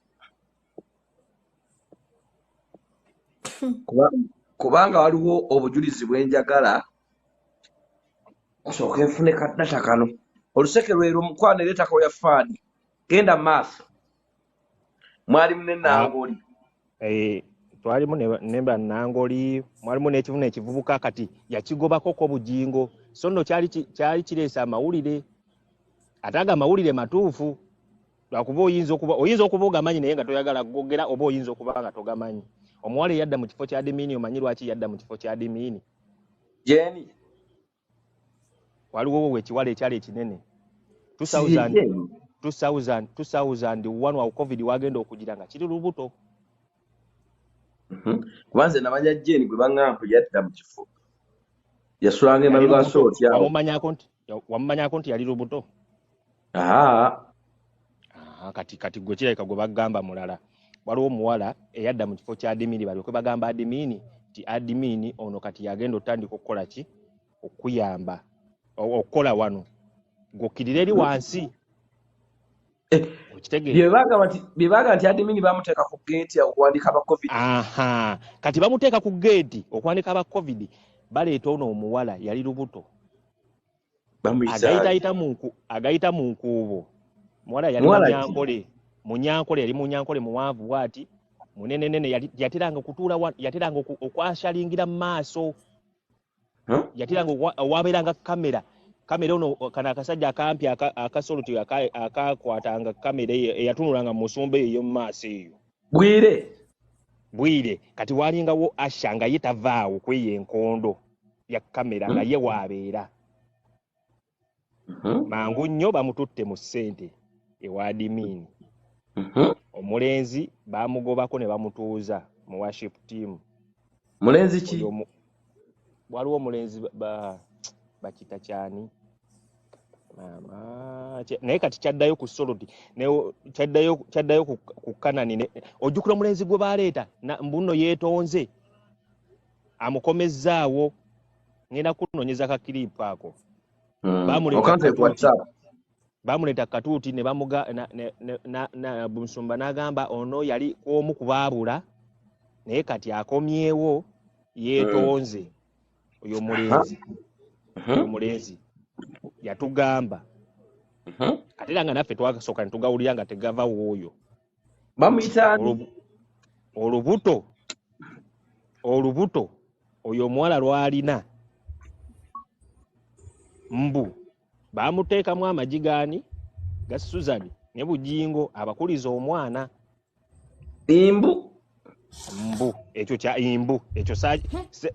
kubanga waliwo obujulizi bwenjagala osooka enfune kaddata kano Oluseke lwero mukwana ereetako ya faadi genda maaso mwalimu n'ennangoli twalimu nemba nangoli mwalimu n'ekivuna ekivubuka kati yakigobako ko Bugingo so nno kyali kireesa amawulire ataga amawulire matuufu lwakuba oyinza okuba ogamanyi naye nga toyagala kugogera oba oyinza okuba nga togamanyi omuwala yadda mu kifo kya adimini omanyi lwaki yadda mu kifo kya adimini jeni waliwo ekiwala ekyali ekinene 2001 wa covid wagenda okugira nga kiri lubuto kubanze namanya jeni gwe baŋŋampu yadda mu kifo yasulanga emabega sooti awo wamumanyako nti yali lubuto kati gwe kirabika gwe bagamba mulala waliwo omuwala eyadda mu kifo kya adimini balyoke bagamba adimini ti adimini ono kati yagenda otandika okukola ki okuyamba okukola wano gwokkirira eri wansi byebaga nti adimini bamuteeka ku geeti okuwandika aba covid kati bamuteeka ku geeti okuwandika aba covid baleeta ono omuwala yali lubuto agayita mu nkuubo muwala yali munyankole yali munyankole muwanvu bwati munenenene yateranga okutuula yateranga okwashalingira mu maaso yateranga owabeeranga kamera ono kana akasajja akampi akasoloti akakwatanga kamera eyatunulanga mu nsumba eyo mu maaso eyo bwire kati walingawo Asha nga ye tavaawo kweyo enkondo ya kamera nga ye waabeera mangu nnyo bamututte mu ssente ewa adimini omulenzi bamugobako ne bamutuuza mu worship team mulenzi ki waliwo omulenzi bakita kyani naye kati kyaddayo ku soloti kyaddayo ku kanani ojjukira omulenzi gwe baleeta mbuno yeetonze amukomezzaawo ngenda kunoonyeza kakiripu ako bamuleeta katuuti ne bamuga Bunsumba n'agamba ono yali omu kubaabula naye kati akomyewo yeetonze oyo mulenzi yatugamba ate era nga naffe twakasooka ne tugawulira nga tegava wooyo bamuyitaani olubuto oyo omuwala lwalina mbu bamuteekamu amagigani ga Suzan ne Bugingo abakuliza omwana imbu ekyo kya imbu ekyo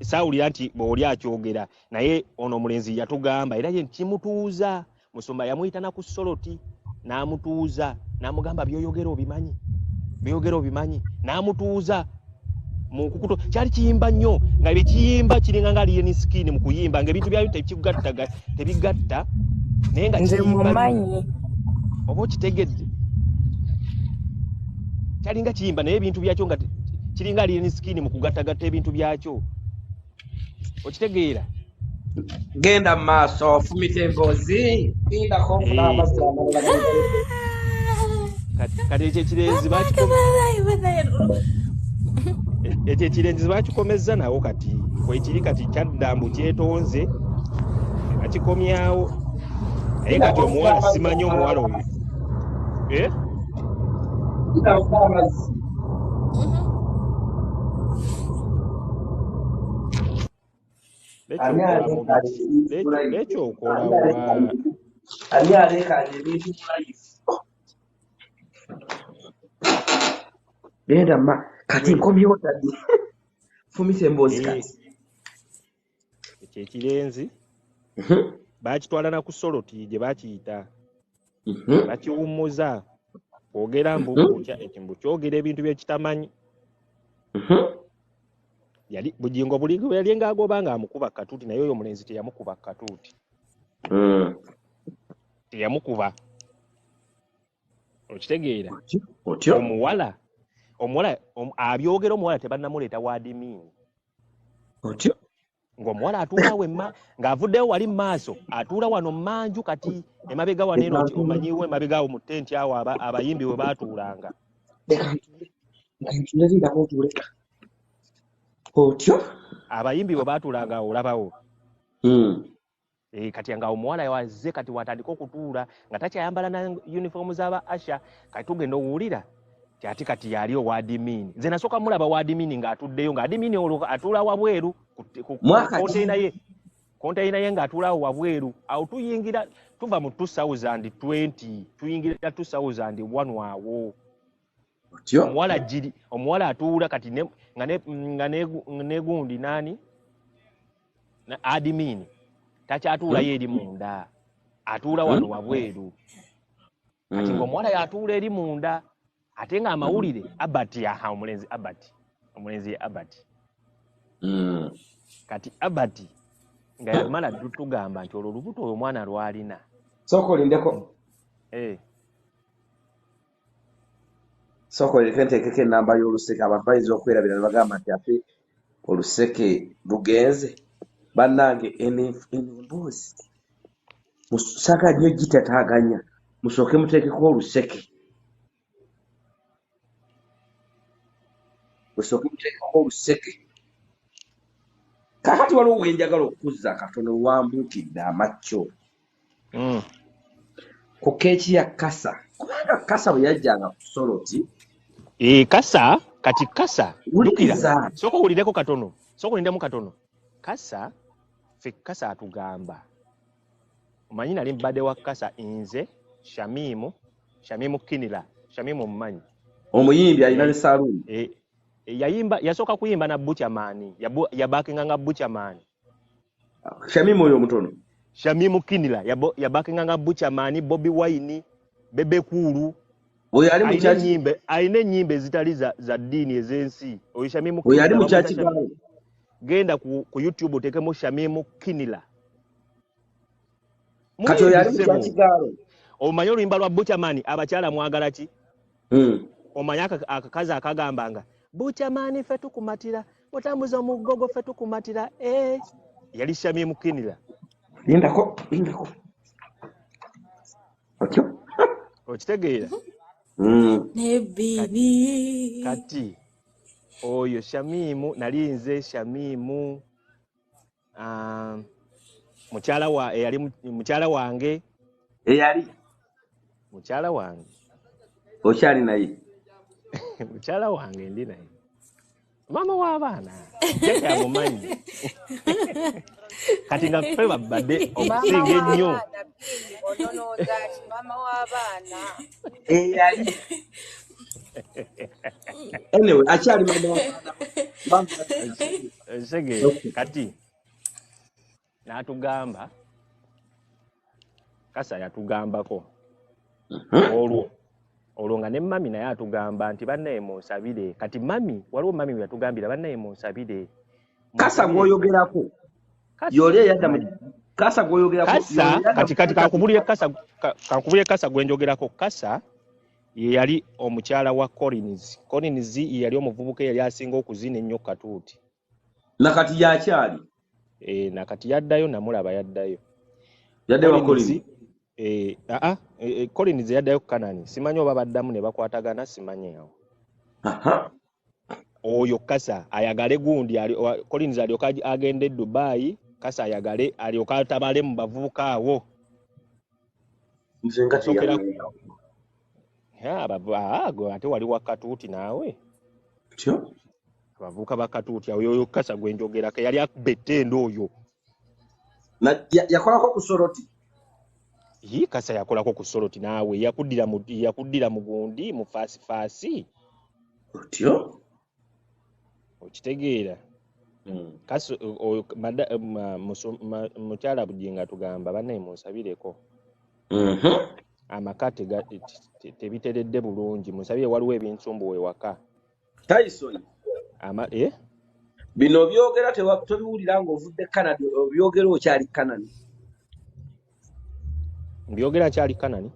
saawulira nti bw'oli akyogera naye ono omulenzi yatugamba era ye kimutuuza Musumba yamuyita na ku Soloti n'amutuuza n'amugamba by'oyogera obimanyi n'amutuuza mu kukuto kyali kiyimba nnyo nga bye kiyimba kiringa nga alien skin mu kuyimba ng'ebintu byabyo tebigatta naye nga nze kiyimba mumanyi oba okitegedde kyalinga kiyimba naye ebintu byakyo nga kiringa alien skin mu kugattagatta ebintu byakyo okitegeera genda mu maaso ofumita emboozi gindako kati ekyo ekirenzi bakikomezza nawo kati kwekiri kati kyaddambu kyetonze bakikomyawo naye kati omuwala simanyi omuwala oyo ekyokola ani aleekanye ebintu mulife genda ma kati nkomyewo taddi fumisa emboozi kati ekyo ekirenzi bakitwala na ku Soloti gye bakiyita bakiwummuza kwogera mbu kyogera ebintu byekitamanyi yali Bugingo Buligo yali ng'agoba ng'amukuba katuuti naye oyo omulenzi teyamukuba katuuti teyamukuba okitegeera omuwala abyogera omuwala tebannamuleeta waadimini otyo ng'omuwala atuula wemma ng'avuddeyo wali mu maaso atuula wano mmanju kati emabega wano eno omanyiwo emabega awo mu ttenti awo abayimbi we baatuulanga otyo abayimbi we baatuulanga awo olabawo kati nga omuwala wazze kati watandika okutuula nga takyayambala na uniform z'aba Asha kati tugenda owulira ati kati yali owaadimini nze nasooka mulaba waadimini ng'atuddeyo ng'adimini olwo atuula wabweru konteyina ye ng'atuulaawo wabweru awo tuyingira tuva mu 2020 tuyingira 2001 awo omuwala atuula kati nga negundi nani adimini takyatuulayo eri munda atuula wano wabweru kati ng'omuwala yatuula eri munda ate nga amawulire Abati omulenzi ye Abati kati Abati nga yamala tugamba nti olwo olubuto oyo omwana lwalina sooka olindeko sooka olindeko nteekeko ennamba y'oluseke abantu bayinza okwerabira ne bagamba nti ate oluseke lugenze bannange emboozi musaka nnyo gitataaganya musooke muteekeko oluseke kakati waliwo wenjagala okuzza akatono wambuukidde amacco ku keeki ya Kasa kubanga Kasa bwe yajjanga ku Soloti Kasa kati Kasa lukira sooka owulireko katono sooka olindemu katono Kasa Kasa atugamba omanyi nali mbadde wa Kasa nze Shamimu Kinira Shamimu omumanyi omuyimbi alina ne saaluuni yasooka kuyimba na Buchamani yabakinga nga Buchamani Shamimu oyo omutono Shamimu Kinira yabakinga nga Buchamani Bobi Wine Bebe Kulu oyo ali mu kyaki alina ennyimba ezitali za ddiini ez'ensi oyo Shamimu oyo ali mu kyaki gaalo genda ku YouTube otekemo Shamimu Kinira kati oyo ali mu kyaki gaalo omanyi oluyimba lwa Buchamani abakyala mwagala ki omanyi akakazi akagambanga Buchamani ffe tukumatira mutambuza omugogo ffe tukumatira yali Shamimu Kinira lindako otyo okitegeera nebiri kati oyo Shamimu nali nze Shamimu mukyala wange eyali mukyala wange okyali naye mukyala wange ndi naye Mama w'abaana jjajja amumanyi kati nga ffe babadde Mama okusinga ennyo w'abaana Bini ononooza ki mama w'abaana eyali anyway akyali mama w'abaana Nsege kati n'atugamba Kasa yatugambako olwo nga ne mami naye atugamba nti bannaye munsabire kati mami waliwo mami yatugambira bannaye munsabire Kasa gwoyogerako yoli eyadda mu Kasa gwoyogerako Kasa kati kakubulire Kasa gwenjogerako Kasa ye yali omukyala wa Collins ye yali omuvubuka yali asinga okuzina ennyo katuuti nakati yakyali nakati yaddayo namulaba yaddayo wa Collins Collins yaddayo Kanani simanyi oba baddamu ne bakwatagana simanyi awo oyo Kasa ayagale gundi Collins alyoka agende Dubai Kasa ayagale alyoka atabale mu bavubuka awo ate wali wakatuuti naawe tyo abavubuka bakatuuti awo oyo Kasa gwenjogerako yali akubette endo oyo yakolako ku Soroti Kasa yakolako ku Soroti naawe yakuddira mu gundi mu faasi otyo okitegeera Kasa mukyala Bugingo tugamba bannaye munsabireko amaka tebiteredde bulungi munsabire waliwo ebinsumbuwa ewaka Tyson bino byogera tobiwulira ng'ovudde Canada byogera okyali Kanani mbyogera nkyali Kanani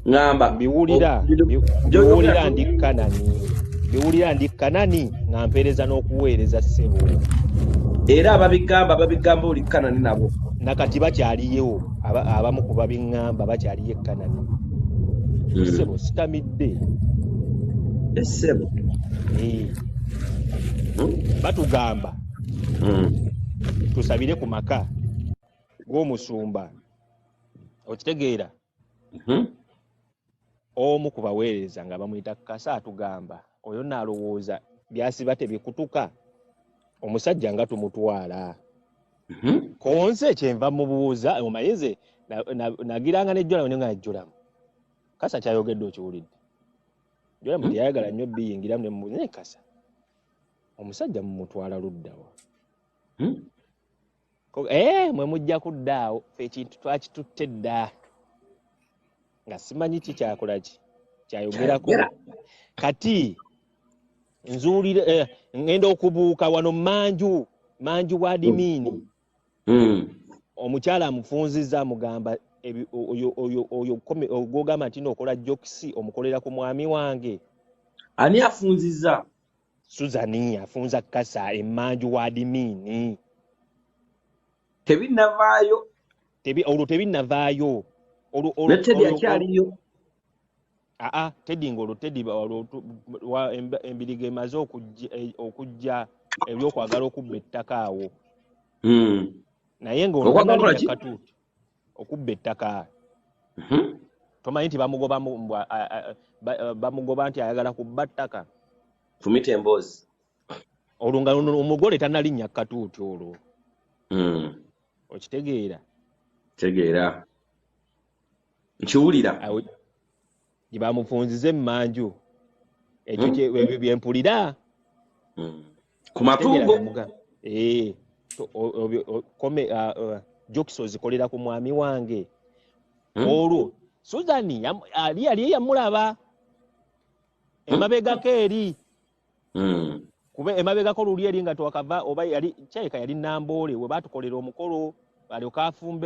ngamba mbiwulira ndi Kanani nga mpeereza n'okuweereza ssebo era babigamba oli Kanani nabo nakati bakyaliyo abamu ku babiŋŋamba bakyaliyo Kanani ssebo sitamidde essebo batugamba tusabire ku maka g'omusumba okitegeera omu ku baweereza nga bamuyita Kasa atugamba oyo naalowooza byasiba tebikutuka omusajja nga tumutwala konse kyenva mubuuza omayize nagiranga nejjolamu ne nga nejjolamu Kasa kyayogedde okiwulidde jolamu teyayagala nnyo biyingiramu ne Kasa omusajja mumutwala luddawa mwe mujja kuddaawo fe ekintu twakitutte dda nga simanyi ki kyakolaki kyayogerako kati nzuulira ngenda okubuuka wano manju wa Dimiini omukyala amufunziza amugamba oyo ogogamba nti nookola jokisi omukolera ku mwami wange ani afunziza Suzani afunza Kasa emanju wa Dimiini tebinnavaayo olwo tebinnavaayo Teddy akyaliyo Teddy ng'olwo Teddy embiriga emaze okujja ebyokwagala okubba ettaka awo naye ng'olwo tanalinya katuuti okubba ettaka tomanyi nti bamugoba nti ayagala kubba ttaka fumita emboozi olwo nga omugole tanalinnya katuuti olwo okitegeera tegeera nkiwulira gye bamufunziza emmanju ekyo byempulira ku matungo jokisi ozikolera ku mwami wange olwo Suzani yali yamulaba emabegako eri kuba emabegako luli eri nga twakava oba kyayika yali Namboole we batukolera omukolo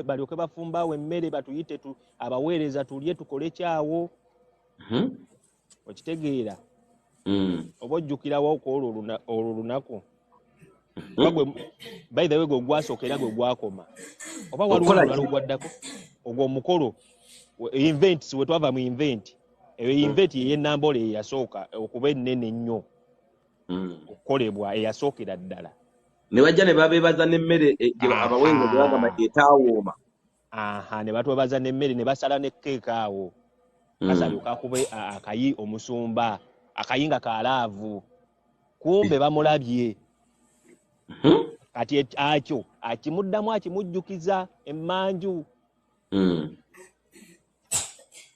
balyoke bafumbawo emmere batuyite abaweereza tulye tukole kyawo okitegeera oba ojjukirawo olwo lunaku by the way gwe gwasooka era gwe gwakoma oba waliwo olulala ogwaddako ogwo omukolo invent we twava mu invent eyo invent yeye Namboole eyasooka okuba ennene ennyo okukolebwa eyasookera ddala ne bajja ne babeebaza n'emmere abawengo gye bagamba etaawooma ne batwebaza n'emmere ne basala ne keeka awo Kasa alyoka akube akayi omusumba akayi nga kalaavu kumbe bamulabye kati akyo akimuddamu akimujjukiza emmanju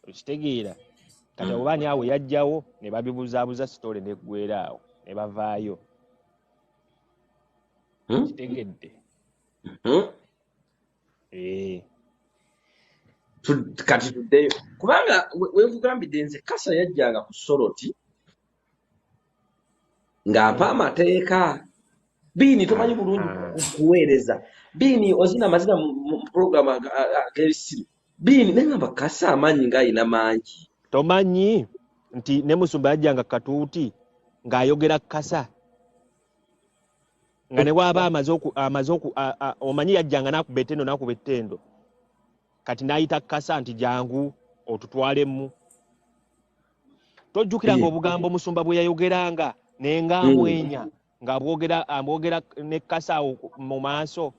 okitegeera kati abo baani awo yajjawo ne babibuzaabuza sitole neggwera awo ne bavaayo kitegedde kati tuddeyo kubanga wenkugambidde nze kasa yajjanga ku Soroti ng'ampa amateeka biini tomanyi bulungi kuweereza biini ozina amazina mu puroguramu ag'ebisiru biini nengamba kasa amaanyi ng'ayina mangi tomanyi nti ne Musumba yajjanga katuuti ng'ayogera kasa nga ne waaba amaze omanyi yajjanga n'akuba ettendo kati n'ayita kasa nti jangu otutwalemu tojjukira ng'obugambo Musumba bwe yayogeranga nenga amwenya ng'amwogera ne kasa awo mu maaso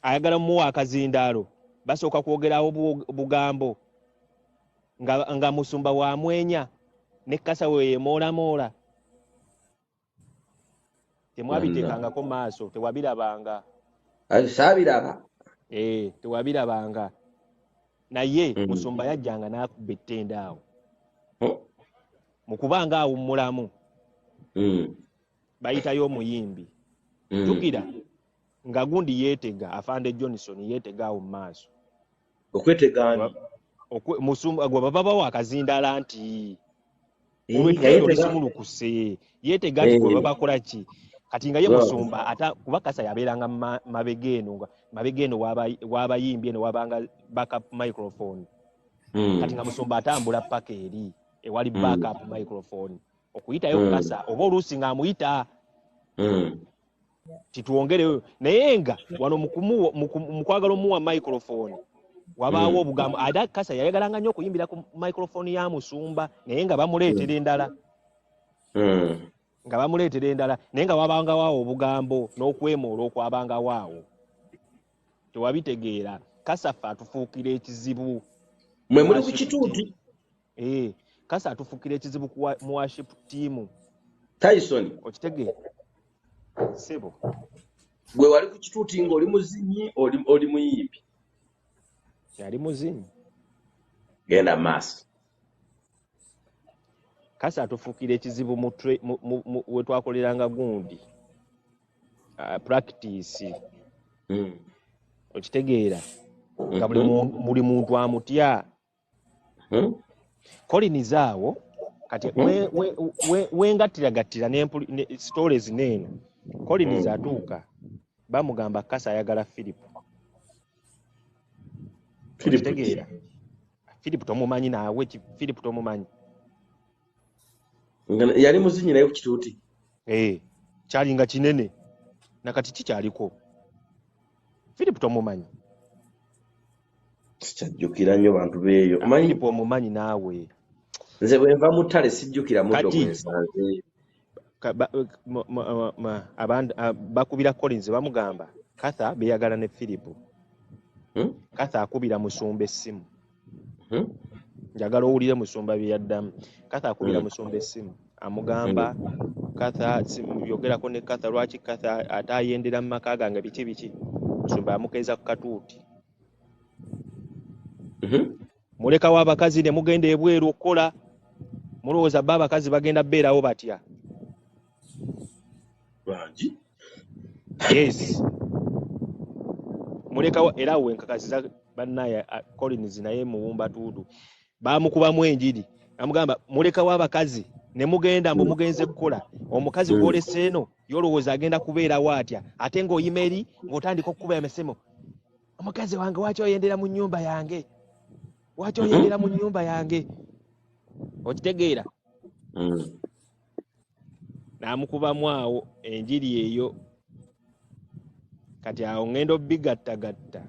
ayagala mumuwa akazindaalo basooka kwogerawo bugambo nga Musumba wamwenya ne kasa we yeemoolamoola temwabiteekangako maaso tewabirabanga saabiraba tewabirabanga naye Musumba yajjanga n'akuba ettende awo mu kubanga awummulamu bayitayo omuyimbi jjukira nga gundi yeetega Afande Johnson yeetega awo mu maaso okwetegani Musumba gwe bababawo akazindaala nti olw'ettendo lisimulukuse yeetega nti gwe babakola ki kati nga ye Musumba kuba kasa yabeeranga mabega eno w'abayimbi eno wabanga backup microphone kati nga Musumba atambula paka eri ewali backup microphone okuyitayo kasa oba oluusi ng'amuyita tituwongereyo naye nga wano mu kwagala omuwa microphone wabaawo obugambo ate kasa yayagalanga nnyo okuyimbira ku microphone ya Musumba naye nga bamuleetera endala naye nga wabanga waawo obugambo n'okwemoola okwabanga waawo tewabitegeera kasa ffe atufuukira ekizibu mwe muli ku kituuti kasa atufuukira ekizibu mu worship team Tyson okitegeera sebo gwe wali ku kituuti ng'oli muzinyi oli muyimbi yali muzinyi genda maaso kasa atufuukira ekizibu we twakoleranga gundi practice okitegeera nga buli muntu amutya Collins awo kati wengattiragattira ne stories neeno Collins atuuka bamugamba kasa ayagala Philip okitegeera Philip tomumanyi naawe Philip tomumanyi yali muzinyi naye ku kituuti kyali nga kinene nakati kikyaliko Philip tomumanyi sikyajjukira nnyo bantu beeyo Philip omumanyi naawe nze bwe nva mu ttale sijjukira muddo mwensanze bakubira Collins bamugamba Katha beyagala ne Philip Katha akubira Musumba essimu njagala owulire Musumba bye yaddamu Katha akubira Musumba essimu amugamba Katha yogerako ne Katha lwaki Katha ate ayendera mu maka gange biki Musumba amukeeza ku katuuti mulekawo abakazi ne mugenda ebweru okukola mulowooza bba abakazi bagenda beerawo batya bangi yes mulekawo era wenkakasiza bannaye Collins naye muwumba tuudu bamukubamu enjiri amugamba mulekawo abakazi ne mugenda mbu mugenze kukola omukazi gwolese eno yolowooza agenda kubeerawo atya ate ng'oyima eri ng'otandika okukuba emesemo omukazi wange waki oyendera mu nnyumba yange okitegeera n'amukubamu awo enjiri eyo kati awo ngendo bigattagatta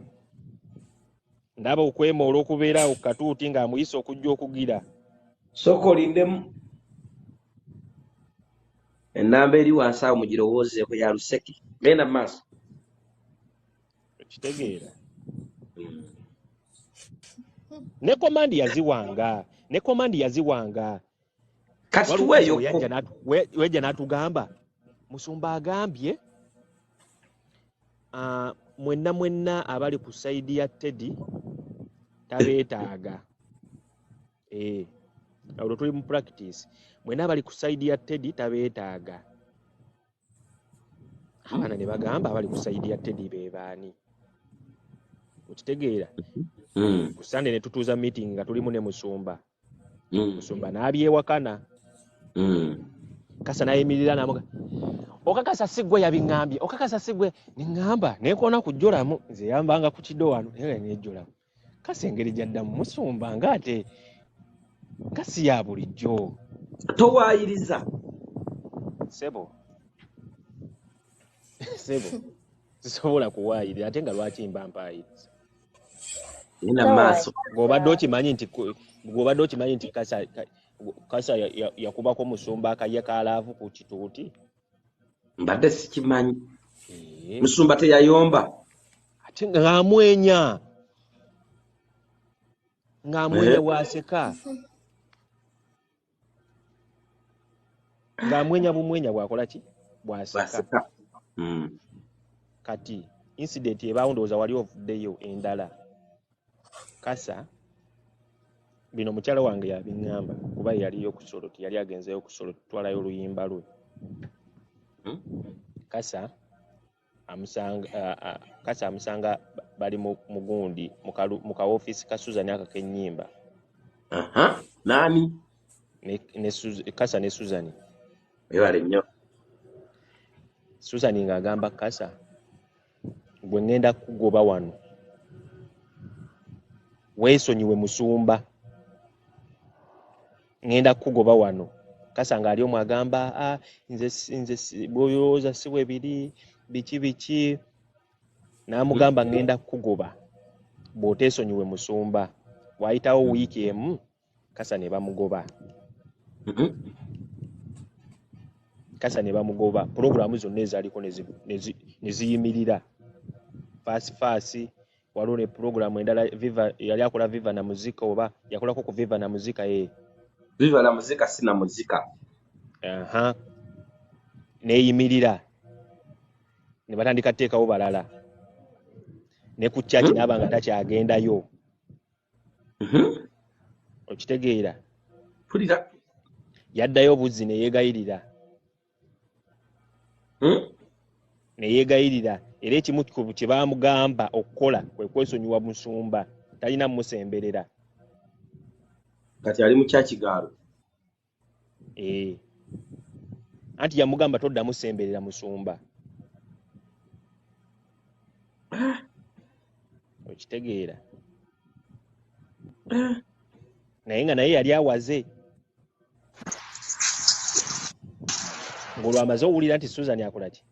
ndaba okwemoola okubeerawo katuuti ng'amuyisa okujja okugira sooka olindemu ennamba eri wansi awo mugirowoozeeko ya luseki genda mu maaso okitegeera ne komandi yaziwanga kati tuweeyo wejja n'atugamba Musumba agambye mwenna abali ku sayidi ya Teddy tabeetaaga. Awo tuli mu practice. Mwenna abali ku sayidi ya Teddy tabeetaaga. Abaana ne bagamba abali ku sayidi ya Teddy be baani. Okitegeera? Ku Sunday ne tutuuza meeting nga tulimu ne Musumba. Musumba n'abyewakana. Kasa nayimirira n'amuga okakasa sigwe yabiŋŋambye okakasa sigwe niŋŋamba nekoona ku jjolamu nze yambanga ku kido wano naye nejjolamu kasa engeri gyaddamu Musumba ng'ate nga si ya bulijjo towaayiriza sebo sisobola kuwaayirira ate nga lwaki mba mpaayiriza ina maaso ng'obadde okimanyi nti kasa yakubako Musumba akaye ka laavu ku kituuti mbadde sikimanyi. Musumba teyayomba ate ng'amwenya bw'aseka ng'amwenya bumwenya bwakola ki bw'aseka. Kati incident ebaawo ndowooza wali ovuddeyo endala kasa bino mukyala wange yabiŋŋamba kuba yaliyo kusolo tiyali agenzeyo kusolo tutwalayo oluyimba lwe. Kasa amusanga bali mu gundi mu ka office ka Susan akakenyimba. Nani? Kasa ne Susan. Ebale nnyo. Susan ng'agamba Kasa gwe ŋŋenda kugoba wano weesonyiwe Musumba ŋŋenda kugoba wano. Kasa ng'ali omu agamba nze bw'olowooza si bwe biri biki n'amugamba ŋŋenda kugoba bw'oteesonyiwe Musumba. Waayitawo wiiki emu Kasa ne bamugoba. Kasa ne bamugoba pulogulaamu zonna ezaaliko ne ziyimirira. Faasi waliwo ne pulogulaamu endala yali akola Viva na muzika oba yakolako ku Viva na muzika Viva na muzika sina muzika. Neeyimirira ne batandika teekawo balala ne ku kyaki n'aba nga takyagendayo. Okitegeera? Pulira. Yaddayo buzzi ne yeegayirira. Era ekimu ku kye baamugamba okukola kwe kwesonyiwa Musumba talina mmusemberera. Kati ali mu kyakigaalo. Anti yamugamba toddamu semberera Musumba. Okitegeera? Naye nga naye yali awaze. Ng'olwo amaze owulira nti Susan akola ki?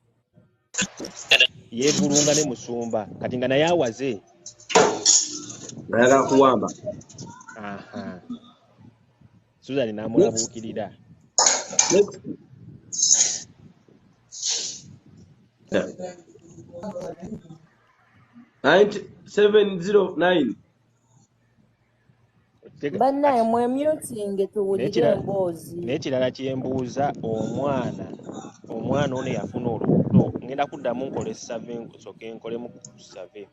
Yeegulunga ne Musumba. Kati nga naye awaze. Ayagala kuwamba. Susan n'amulabuukirira. 9709 bannaye mwemyutinge tuwulire emboozi. N'ekirala kyembuuza omwana ono yafuna olubuto ngenda kuddamu nkole save nsooke nkolemu save.